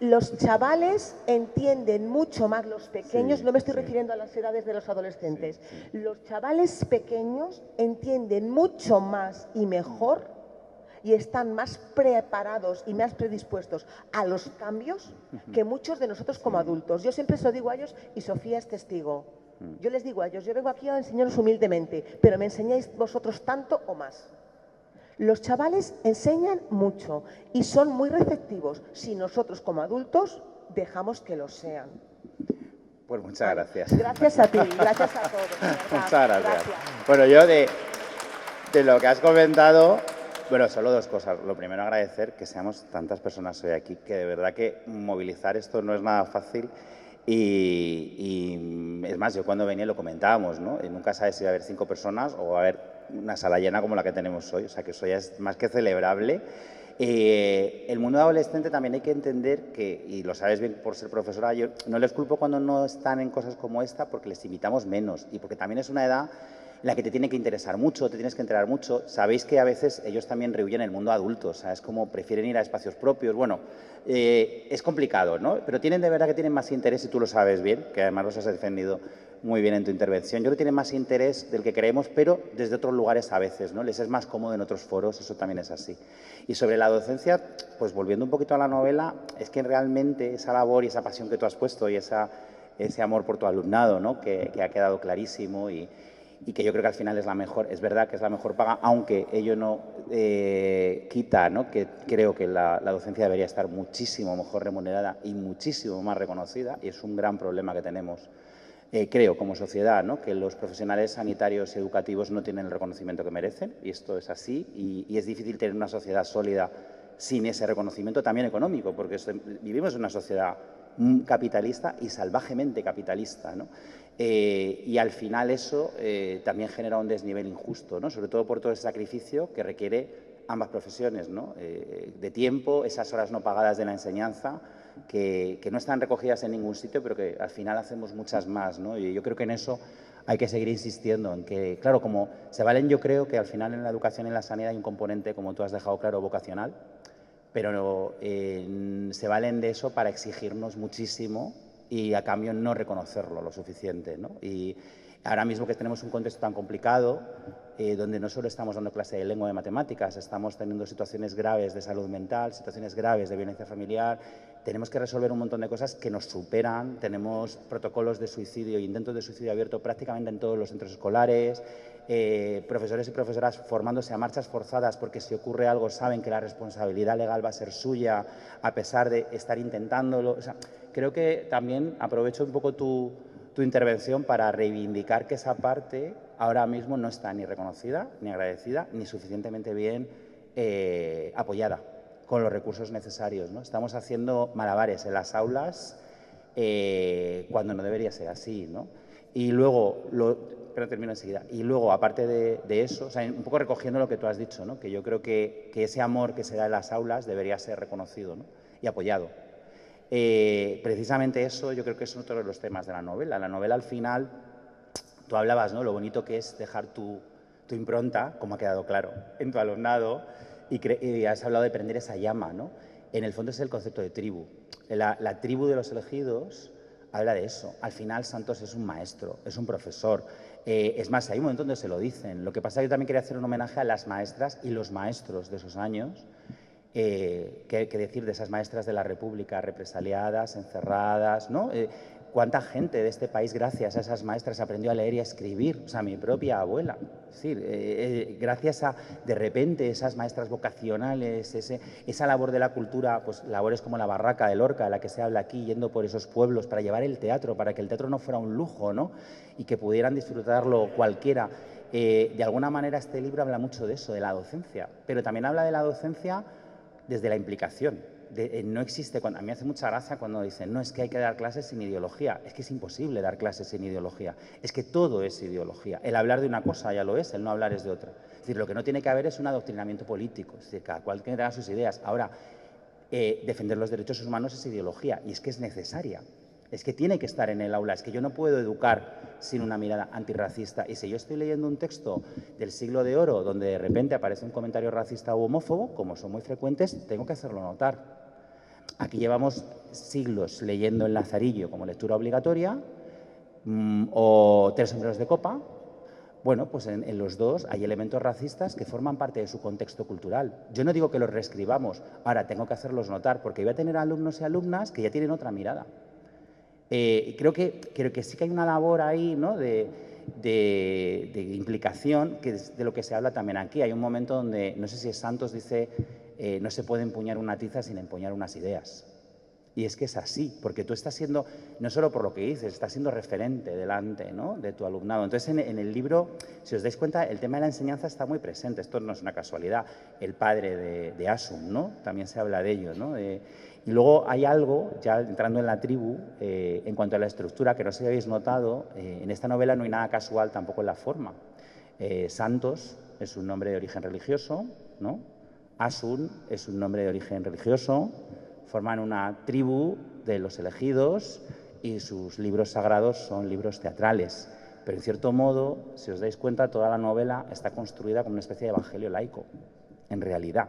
Los chavales entienden mucho más, los pequeños, no me estoy refiriendo a las edades de los adolescentes, los chavales pequeños entienden mucho más y mejor y están más preparados y más predispuestos a los cambios que muchos de nosotros como adultos. Yo siempre se lo digo a ellos y Sofía es testigo. Yo les digo a ellos, yo vengo aquí a enseñaros humildemente, pero me enseñáis vosotros tanto o más. Los chavales enseñan mucho y son muy receptivos si nosotros como adultos dejamos que lo sean. Pues muchas gracias. Gracias a ti, gracias a todos. Muchas gracias. Bueno, yo de lo que has comentado, bueno, solo dos cosas. Lo primero, agradecer que seamos tantas personas hoy aquí, que de verdad que movilizar esto no es nada fácil. Y es más, yo cuando venía lo comentábamos, ¿no? Y nunca sabes si va a haber 5 personas o va a haber una sala llena como la que tenemos hoy, o sea que eso ya es más que celebrable. El mundo adolescente también hay que entender que, y lo sabes bien por ser profesora, yo no les culpo cuando no están en cosas como esta porque les invitamos menos y porque también es una edad en la que te tiene que interesar mucho, te tienes que enterar mucho. Sabéis que a veces ellos también rehuyen el mundo adulto, ¿sabes? Como prefieren ir a espacios propios. Bueno, es complicado, ¿no? Pero tienen de verdad que tienen más interés, y tú lo sabes bien, que además los has defendido muy bien en tu intervención. Yo creo que tienen más interés del que creemos, pero desde otros lugares a veces, ¿no? Les es más cómodo en otros foros, eso también es así. Y sobre la docencia, pues volviendo un poquito a la novela, es que realmente esa labor y esa pasión que tú has puesto y ese amor por tu alumnado, ¿no? Que ha quedado clarísimo y que yo creo que al final es la mejor, es verdad que es la mejor paga, aunque ello no quita, ¿no? Que creo que la docencia debería estar muchísimo mejor remunerada y muchísimo más reconocida, y es un gran problema que tenemos, creo, como sociedad, ¿no? Que los profesionales sanitarios y educativos no tienen el reconocimiento que merecen, y esto es así, y es difícil tener una sociedad sólida sin ese reconocimiento también económico, porque vivimos en una sociedad capitalista y salvajemente capitalista, ¿no? Y al final eso también genera un desnivel injusto, ¿no? Sobre todo por todo ese sacrificio que requiere ambas profesiones, ¿no? De tiempo, esas horas no pagadas de la enseñanza, que no están recogidas en ningún sitio, pero que al final hacemos muchas más, ¿no? Y yo creo que en eso hay que seguir insistiendo, en que, claro, como se valen, yo creo que al final en la educación y en la sanidad hay un componente, como tú has dejado claro, vocacional, pero se valen de eso para exigirnos muchísimo y a cambio no reconocerlo lo suficiente, ¿no? Y ahora mismo que tenemos un contexto tan complicado, donde no solo estamos dando clase de lengua y de matemáticas, estamos teniendo situaciones graves de salud mental, situaciones graves de violencia familiar, tenemos que resolver un montón de cosas que nos superan, tenemos protocolos de suicidio e intentos de suicidio abierto prácticamente en todos los centros escolares, profesores y profesoras formándose a marchas forzadas porque si ocurre algo saben que la responsabilidad legal va a ser suya a pesar de estar intentándolo. O sea, creo que también aprovecho un poco tu intervención para reivindicar que esa parte ahora mismo no está ni reconocida, ni agradecida, ni suficientemente bien apoyada con los recursos necesarios, ¿no? Estamos haciendo malabares en las aulas cuando no debería ser así, ¿no? Y luego, pero termino enseguida, y luego, aparte de eso, o sea, un poco recogiendo lo que tú has dicho, ¿no? Que yo creo que ese amor que se da en las aulas debería ser reconocido, ¿no? Y apoyado. Precisamente eso yo creo que es otro de los temas de la novela. La novela al final, tú hablabas, ¿no? Lo bonito que es dejar tu impronta, como ha quedado claro, en tu alumnado y has hablado de prender esa llama, ¿no? En el fondo es el concepto de tribu. La tribu de los elegidos habla de eso. Al final Santos es un maestro, es un profesor. Es más, hay un momento donde se lo dicen. Lo que pasa es que yo también quería hacer un homenaje a las maestras y los maestros de esos años. ¿Qué decir de esas maestras de la República represaliadas, encerradas, ¿no? ¿Cuánta gente de este país, gracias a esas maestras, aprendió a leer y a escribir? O sea, mi propia abuela. Es decir, gracias a, de repente, esas maestras vocacionales, esa labor de la cultura, pues labores como la Barraca de Lorca, de la que se habla aquí, yendo por esos pueblos para llevar el teatro, para que el teatro no fuera un lujo, ¿no? Y que pudieran disfrutarlo cualquiera. De alguna manera este libro habla mucho de eso, de la docencia, pero también habla de la docencia desde la implicación. No existe, a mí me hace mucha gracia cuando dicen, no, es que hay que dar clases sin ideología. Es que es imposible dar clases sin ideología. Es que todo es ideología. El hablar de una cosa ya lo es, el no hablar es de otra. Es decir, lo que no tiene que haber es un adoctrinamiento político. Es decir, cada cual tiene que dar sus ideas. Ahora, defender los derechos humanos es ideología y es que es necesaria. Es que tiene que estar en el aula. Es que yo no puedo educar sin una mirada antirracista. Y si yo estoy leyendo un texto del Siglo de Oro donde de repente aparece un comentario racista u homófobo, como son muy frecuentes, tengo que hacerlo notar. Aquí llevamos siglos leyendo el Lazarillo como lectura obligatoria o Tres sombreros de copa. Bueno, pues en los dos hay elementos racistas que forman parte de su contexto cultural. Yo no digo que los reescribamos, ahora tengo que hacerlos notar porque voy a tener alumnos y alumnas que ya tienen otra mirada. Creo que sí que hay una labor ahí, ¿no?, de implicación, que es de lo que se habla también aquí. Hay un momento donde, no sé si es Santos, dice, no se puede empuñar una tiza sin empuñar unas ideas. Y es que es así, porque tú estás siendo, no solo por lo que dices, estás siendo referente delante, ¿no?, de tu alumnado. Entonces, en el libro, si os dais cuenta, el tema de la enseñanza está muy presente. Esto no es una casualidad. El padre de Asun, ¿no?, también se habla de ello, ¿no? Y luego hay algo, ya entrando en la tribu, en cuanto a la estructura, que no sé si habéis notado, en esta novela no hay nada casual tampoco en la forma. Santos es un nombre de origen religioso, ¿no? Asun es un nombre de origen religioso, forman una tribu de los elegidos y sus libros sagrados son libros teatrales. Pero en cierto modo, si os dais cuenta, toda la novela está construida como una especie de evangelio laico, en realidad.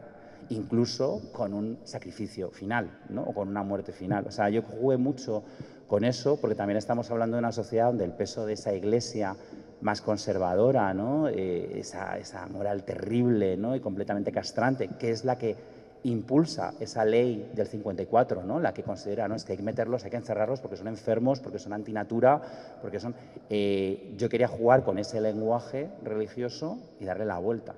Incluso con un sacrificio final, ¿no?, o con una muerte final. O sea, yo jugué mucho con eso porque también estamos hablando de una sociedad donde el peso de esa iglesia más conservadora, ¿no?, esa moral terrible, ¿no?, y completamente castrante, que es la que impulsa esa ley del 54, ¿no?, la que considera, ¿no?, es que hay que meterlos, hay que encerrarlos porque son enfermos, porque son antinatura, porque son... yo quería jugar con ese lenguaje religioso y darle la vuelta.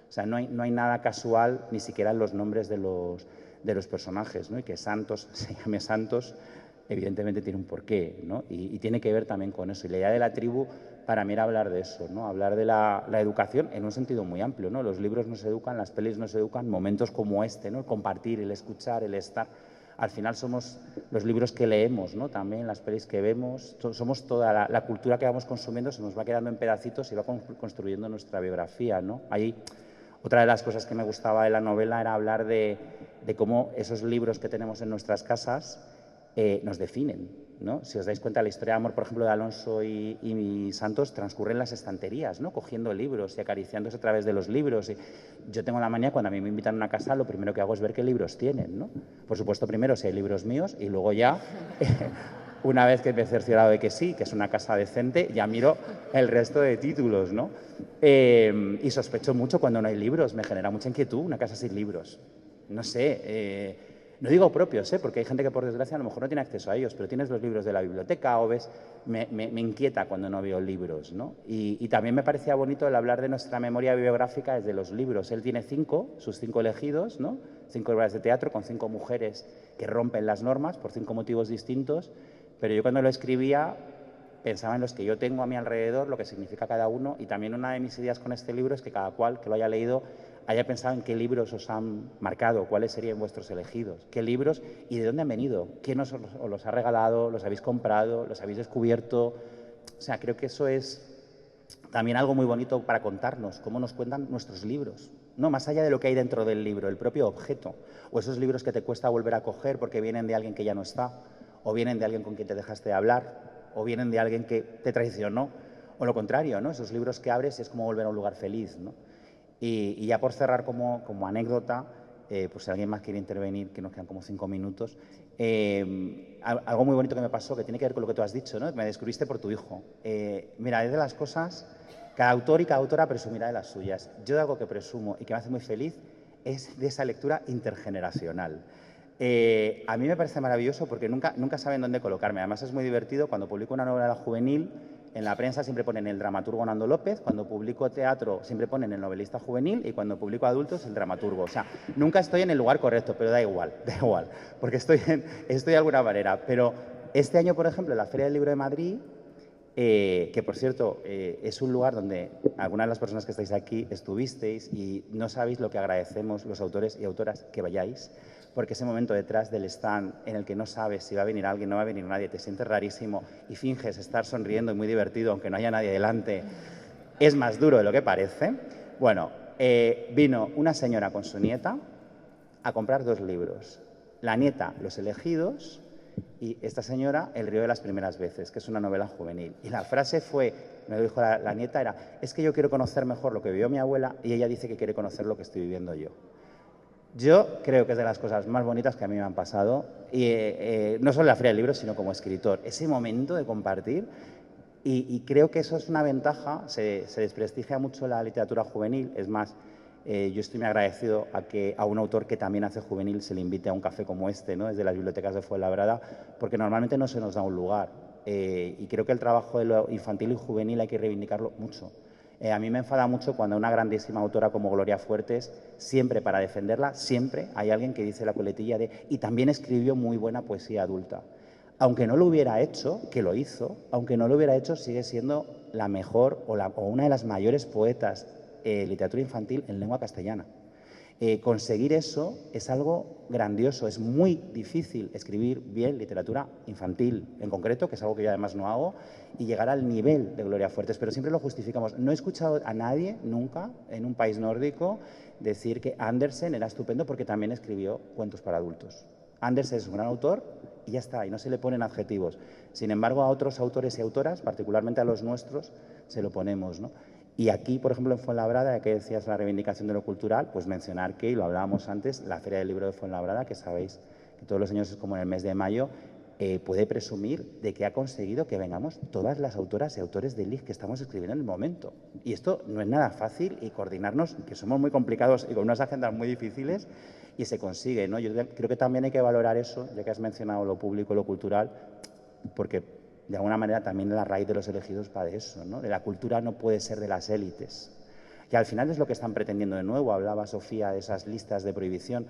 O sea, no hay nada casual, ni siquiera en los nombres de los personajes, ¿no? Y que Santos se llame Santos, evidentemente tiene un porqué, ¿no? Y tiene que ver también con eso. Y la idea de la tribu, para mí, era hablar de eso, ¿no? Hablar de la educación en un sentido muy amplio, ¿no? Los libros nos educan, las pelis nos educan, momentos como este, ¿no?, el compartir, el escuchar, el estar. Al final somos los libros que leemos, ¿no?, también las pelis que vemos, somos toda la cultura que vamos consumiendo, se nos va quedando en pedacitos y va construyendo nuestra biografía, ¿no? Ahí, otra de las cosas que me gustaba de la novela era hablar de cómo esos libros que tenemos en nuestras casas nos definen, ¿no? Si os dais cuenta, la historia de amor, por ejemplo, de Alonso y Santos transcurre en las estanterías, ¿no?, cogiendo libros y acariciándose a través de los libros. Y yo tengo la manía, cuando a mí me invitan a una casa, lo primero que hago es ver qué libros tienen, ¿no? Por supuesto, primero si hay libros míos y luego ya... Una vez que me he cerciorado de que sí, que es una casa decente, ya miro el resto de títulos, ¿no? Y sospecho mucho cuando no hay libros, me genera mucha inquietud una casa sin libros. No sé, no digo propios, porque hay gente que por desgracia a lo mejor no tiene acceso a ellos, pero tienes los libros de la biblioteca o ves, me inquieta cuando no veo libros, ¿no? Y también me parecía bonito el hablar de nuestra memoria bibliográfica desde los libros. Él tiene sus 5 elegidos, ¿no? 5 obras de teatro con 5 mujeres que rompen las normas por 5 motivos distintos. Pero yo cuando lo escribía pensaba en los que yo tengo a mi alrededor, lo que significa cada uno, y también una de mis ideas con este libro es que cada cual que lo haya leído haya pensado en qué libros os han marcado, cuáles serían vuestros elegidos, qué libros y de dónde han venido, quién os los ha regalado, los habéis comprado, los habéis descubierto. O sea, creo que eso es también algo muy bonito para contarnos, cómo nos cuentan nuestros libros, ¿no? Más allá de lo que hay dentro del libro, el propio objeto, o esos libros que te cuesta volver a coger porque vienen de alguien que ya no está, o vienen de alguien con quien te dejaste de hablar, o vienen de alguien que te traicionó, o lo contrario, ¿no? Esos libros que abres y es como volver a un lugar feliz, ¿no? Y ya por cerrar como anécdota, pues si alguien más quiere intervenir, que nos quedan como 5 minutos, algo muy bonito que me pasó, que tiene que ver con lo que tú has dicho, ¿no? Me descubriste por tu hijo. Mira, es de las cosas, cada autor y cada autora presumirá de las suyas. Yo de algo que presumo y que me hace muy feliz es de esa lectura intergeneracional. A mí me parece maravilloso porque nunca saben dónde colocarme. Además es muy divertido cuando publico una novela juvenil. En la prensa siempre ponen el dramaturgo Nando López, cuando publico teatro siempre ponen el novelista juvenil y cuando publico adultos el dramaturgo. O sea, nunca estoy en el lugar correcto, pero da igual, porque estoy de alguna manera. Pero este año, por ejemplo, en la Feria del Libro de Madrid, que por cierto es un lugar donde algunas de las personas que estáis aquí estuvisteis y no sabéis lo que agradecemos los autores y autoras que vayáis, porque ese momento detrás del stand en el que no sabes si va a venir alguien, no va a venir nadie, te sientes rarísimo y finges estar sonriendo y muy divertido aunque no haya nadie delante, es más duro de lo que parece. Bueno, vino una señora con su nieta a comprar 2 libros. La nieta, Los elegidos, y esta señora, El río de las primeras veces, que es una novela juvenil. Y la frase fue, me lo dijo la nieta, era: es que yo quiero conocer mejor lo que vivió mi abuela y ella dice que quiere conocer lo que estoy viviendo yo. Yo creo que es de las cosas más bonitas que a mí me han pasado, y no solo en la Feria del Libro, sino como escritor. Ese momento de compartir, y creo que eso es una ventaja, se desprestigia mucho la literatura juvenil, es más, yo estoy muy agradecido a un autor que también hace juvenil se le invite a un café como este, ¿no? Desde las bibliotecas de Fuenlabrada, porque normalmente no se nos da un lugar, y creo que el trabajo de lo infantil y juvenil hay que reivindicarlo mucho. A mí me enfada mucho cuando una grandísima autora como Gloria Fuertes, siempre para defenderla, siempre hay alguien que dice la coletilla de y también escribió muy buena poesía adulta. Aunque no lo hubiera hecho, que lo hizo, aunque no lo hubiera hecho, sigue siendo la mejor o una de las mayores poetas literatura infantil en lengua castellana. Conseguir eso es algo grandioso, es muy difícil escribir bien literatura infantil en concreto, que es algo que yo además no hago, y llegar al nivel de Gloria Fuertes, pero siempre lo justificamos. No he escuchado a nadie nunca en un país nórdico decir que Andersen era estupendo porque también escribió cuentos para adultos. Andersen es un gran autor y ya está, y no se le ponen adjetivos. Sin embargo, a otros autores y autoras, particularmente a los nuestros, se lo ponemos, ¿no? Y aquí, por ejemplo, en Fuenlabrada, ya que decías la reivindicación de lo cultural, pues mencionar que, y lo hablábamos antes, la Feria del Libro de Fuenlabrada, que sabéis que todos los años es como en el mes de mayo, puede presumir de que ha conseguido que vengamos todas las autoras y autores de LIG que estamos escribiendo en el momento. Y esto no es nada fácil, y coordinarnos, que somos muy complicados y con unas agendas muy difíciles, y se consigue, ¿no? Yo creo que también hay que valorar eso, ya que has mencionado lo público y lo cultural, porque de alguna manera también la raíz de Los elegidos va de eso, ¿no? De la cultura no puede ser de las élites. Y al final es lo que están pretendiendo de nuevo. Hablaba Sofía de esas listas de prohibición.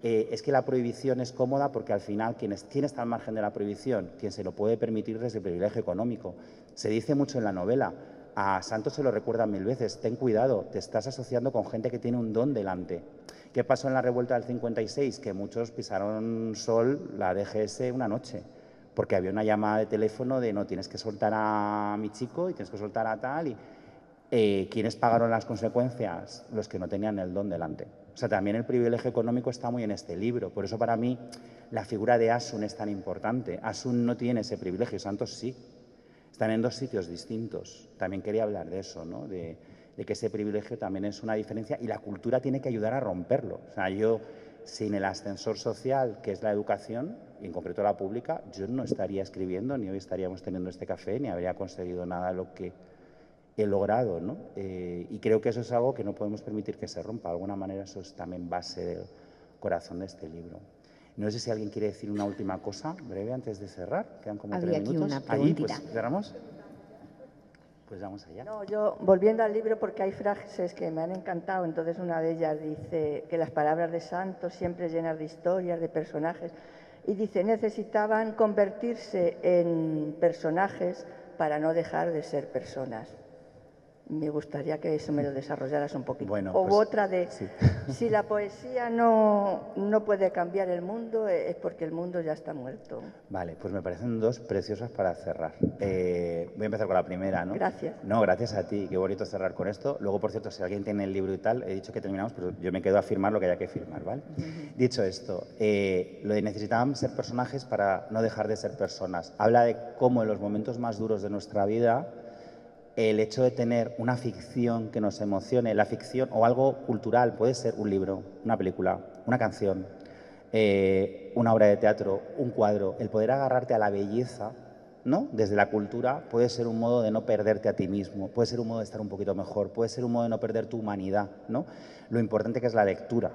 Es que la prohibición es cómoda porque al final, ¿quién está al margen de la prohibición? Quien se lo puede permitir desde el privilegio económico. Se dice mucho en la novela, a Santos se lo recuerdan 1000 veces, ten cuidado, te estás asociando con gente que tiene un don delante. ¿Qué pasó en la revuelta del 56? Que muchos pisaron sol la DGS una noche, porque había una llamada de teléfono de no, tienes que soltar a mi chico y tienes que soltar a tal, y ¿quiénes pagaron las consecuencias? Los que no tenían el don delante. O sea, también el privilegio económico está muy en este libro. Por eso para mí la figura de Asun es tan importante. Asun no tiene ese privilegio, Santos sí. Están en 2 sitios distintos. También quería hablar de eso, ¿no? De que ese privilegio también es una diferencia y la cultura tiene que ayudar a romperlo. O sea, yo, sin el ascensor social, que es la educación, y en concreto la pública, yo no estaría escribiendo, ni hoy estaríamos teniendo este café, ni habría conseguido nada de lo que he logrado, ¿no? Y creo que eso es algo que no podemos permitir que se rompa. De alguna manera eso es también base del corazón de este libro. No sé si alguien quiere decir una última cosa breve antes de cerrar. Quedan como 3 minutos. Había aquí una preguntita. Pues cerramos. Pues vamos allá. No, yo volviendo al libro, porque hay frases que me han encantado, entonces una de ellas dice que las palabras de Santos siempre llenas de historias, de personajes, y dice, necesitaban convertirse en personajes para no dejar de ser personas. Me gustaría que eso me lo desarrollaras un poquito. Bueno, o pues, otra de, sí. Si la poesía no puede cambiar el mundo, es porque el mundo ya está muerto. Vale, pues me parecen 2 preciosas para cerrar. Voy a empezar con la primera, ¿no? Gracias. No, gracias a ti, qué bonito cerrar con esto. Luego, por cierto, si alguien tiene el libro y tal, he dicho que terminamos, pero yo me quedo a firmar lo que haya que firmar, ¿vale? Dicho esto, lo de necesitaban ser personajes para no dejar de ser personas. Habla de cómo en los momentos más duros de nuestra vida, el hecho de tener una ficción que nos emocione, la ficción o algo cultural, puede ser un libro, una película, una canción, una obra de teatro, un cuadro, el poder agarrarte a la belleza, ¿no? Desde la cultura puede ser un modo de no perderte a ti mismo, puede ser un modo de estar un poquito mejor, puede ser un modo de no perder tu humanidad, ¿no? Lo importante que es la lectura.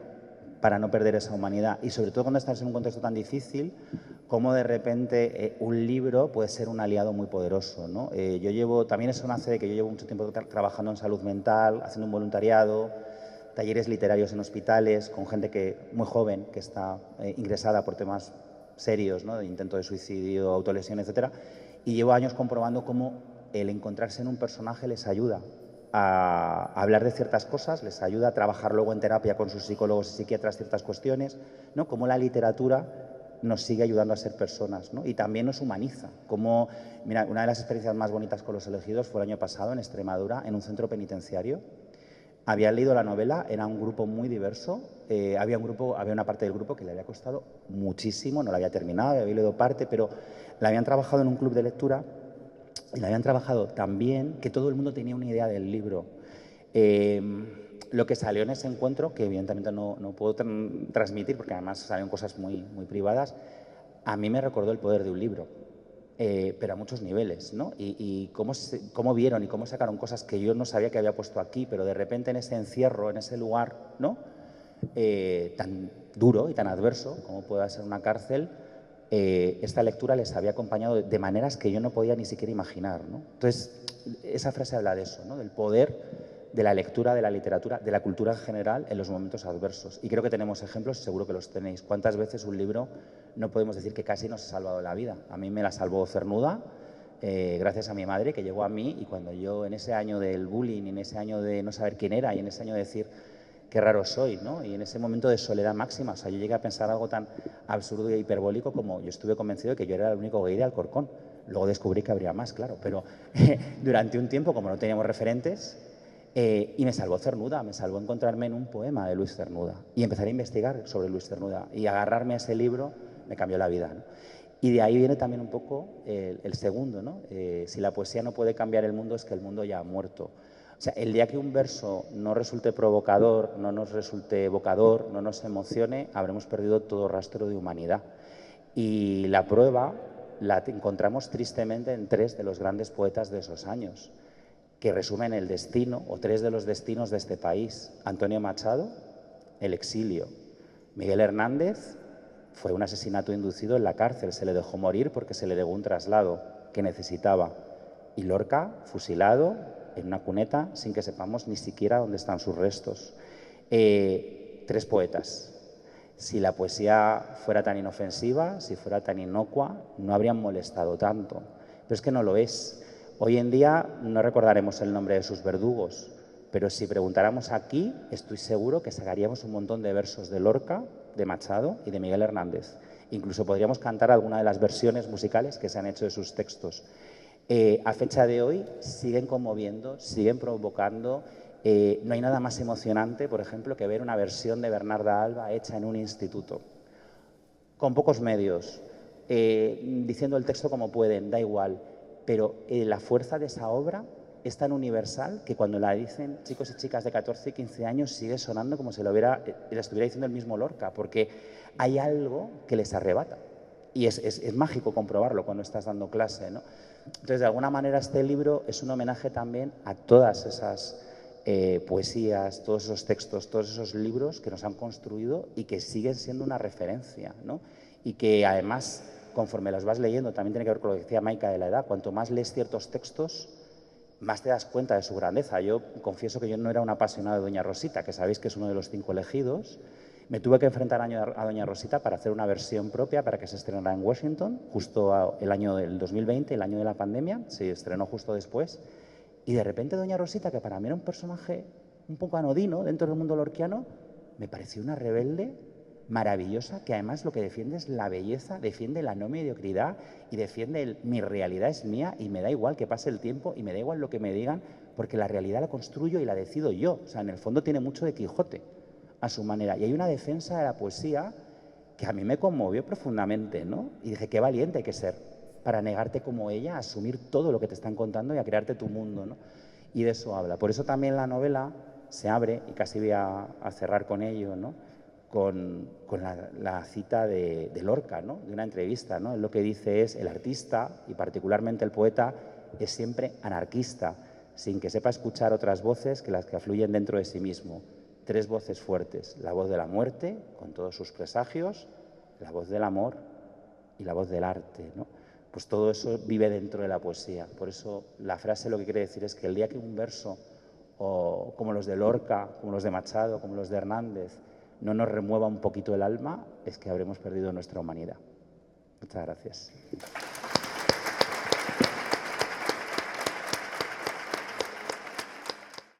para no perder esa humanidad. Y sobre todo cuando estás en un contexto tan difícil, cómo de repente un libro puede ser un aliado muy poderoso, ¿no? También eso nace de que yo llevo mucho tiempo trabajando en salud mental, haciendo un voluntariado, talleres literarios en hospitales, con gente muy joven que está ingresada por temas serios, ¿no? De intento de suicidio, autolesión, etcétera. Y llevo años comprobando cómo el encontrarse en un personaje les ayuda a hablar de ciertas cosas, les ayuda a trabajar luego en terapia con sus psicólogos y psiquiatras ciertas cuestiones, ¿no? Cómo la literatura nos sigue ayudando a ser personas, ¿no? Y también nos humaniza. Mira, una de las experiencias más bonitas con Los elegidos fue el año pasado en Extremadura, en un centro penitenciario. Habían leído la novela, era un grupo muy diverso, había una parte del grupo que le había costado muchísimo, no la había terminado, había leído parte, pero la habían trabajado en un club de lectura y la habían trabajado tan bien que todo el mundo tenía una idea del libro. Lo que salió en ese encuentro, que evidentemente no puedo transmitir porque además salieron cosas muy, muy privadas, a mí me recordó el poder de un libro, pero a muchos niveles, ¿no? Y cómo vieron y cómo sacaron cosas que yo no sabía que había puesto aquí, pero de repente en ese encierro, en ese lugar, ¿no? Tan duro y tan adverso como pueda ser una cárcel, esta lectura les había acompañado de maneras que yo no podía ni siquiera imaginar, ¿no? Entonces, esa frase habla de eso, ¿no? Del poder de la lectura, de la literatura, de la cultura en general en los momentos adversos. Y creo que tenemos ejemplos, seguro que los tenéis. ¿Cuántas veces un libro no podemos decir que casi nos ha salvado la vida? A mí me la salvó Cernuda, gracias a mi madre, que llegó a mí, y cuando yo en ese año del bullying, en ese año de no saber quién era, y en ese año de decir qué raro soy, ¿no? Y en ese momento de soledad máxima, o sea, yo llegué a pensar algo tan absurdo e hiperbólico como yo estuve convencido de que yo era el único gay de Alcorcón. Luego descubrí que habría más, claro, pero durante un tiempo, como no teníamos referentes, y me salvó Cernuda, me salvó encontrarme en un poema de Luis Cernuda y empezar a investigar sobre Luis Cernuda y agarrarme a ese libro me cambió la vida, ¿no? Y de ahí viene también un poco el segundo, ¿no? Si la poesía no puede cambiar el mundo es que el mundo ya ha muerto. O sea, el día que un verso no resulte provocador, no nos resulte evocador, no nos emocione, habremos perdido todo rastro de humanidad. Y la prueba la encontramos tristemente en 3 de los grandes poetas de esos años, que resumen el destino, o 3 de los destinos de este país. Antonio Machado, el exilio. Miguel Hernández fue un asesinato inducido en la cárcel, se le dejó morir porque se le negó un traslado que necesitaba. Y Lorca, fusilado en una cuneta sin que sepamos ni siquiera dónde están sus restos. 3 poetas. Si la poesía fuera tan inofensiva, si fuera tan inocua, no habrían molestado tanto. Pero es que no lo es. Hoy en día no recordaremos el nombre de sus verdugos, pero si preguntáramos aquí, estoy seguro que sacaríamos un montón de versos de Lorca, de Machado y de Miguel Hernández. Incluso podríamos cantar alguna de las versiones musicales que se han hecho de sus textos. A fecha de hoy siguen conmoviendo, siguen provocando. No hay nada más emocionante, por ejemplo, que ver una versión de Bernarda Alba hecha en un instituto, con pocos medios, diciendo el texto como pueden, da igual. Pero la fuerza de esa obra es tan universal que cuando la dicen chicos y chicas de 14 y 15 años sigue sonando como si la estuviera diciendo el mismo Lorca, porque hay algo que les arrebata. Y es mágico comprobarlo cuando estás dando clase, ¿no? Entonces, de alguna manera, este libro es un homenaje también a todas esas poesías, todos esos textos, todos esos libros que nos han construido y que siguen siendo una referencia, ¿no? Y que además, conforme las vas leyendo, también tiene que ver con lo que decía Maika de la edad. Cuanto más lees ciertos textos, más te das cuenta de su grandeza. Yo confieso que yo no era un apasionado de Doña Rosita, que sabéis que es uno de los 5 elegidos. Me tuve que enfrentar a Doña Rosita para hacer una versión propia para que se estrenara en Washington, justo el año del 2020, el año de la pandemia, se estrenó justo después. Y de repente Doña Rosita, que para mí era un personaje un poco anodino dentro del mundo lorquiano, me pareció una rebelde maravillosa, que además lo que defiende es la belleza, defiende la no mediocridad y defiende mi realidad es mía y me da igual que pase el tiempo y me da igual lo que me digan, porque la realidad la construyo y la decido yo. O sea, en el fondo tiene mucho de Quijote a su manera. Y hay una defensa de la poesía que a mí me conmovió profundamente, ¿no? Y dije, qué valiente hay que ser para negarte como ella, a asumir todo lo que te están contando y a crearte tu mundo, ¿no? Y de eso habla. Por eso también la novela se abre, y casi voy a cerrar con ello, ¿no? Con la cita de Lorca, ¿no? De una entrevista, ¿no? Él lo que dice es, el artista, y particularmente el poeta, es siempre anarquista, sin que sepa escuchar otras voces que las que afluyen dentro de sí mismo. tres voces fuertes, la voz de la muerte, con todos sus presagios, la voz del amor y la voz del arte, ¿no? Pues todo eso vive dentro de la poesía. Por eso la frase lo que quiere decir es que el día que un verso, o como los de Lorca, como los de Machado, como los de Hernández, no nos remueva un poquito el alma, es que habremos perdido nuestra humanidad. Muchas gracias.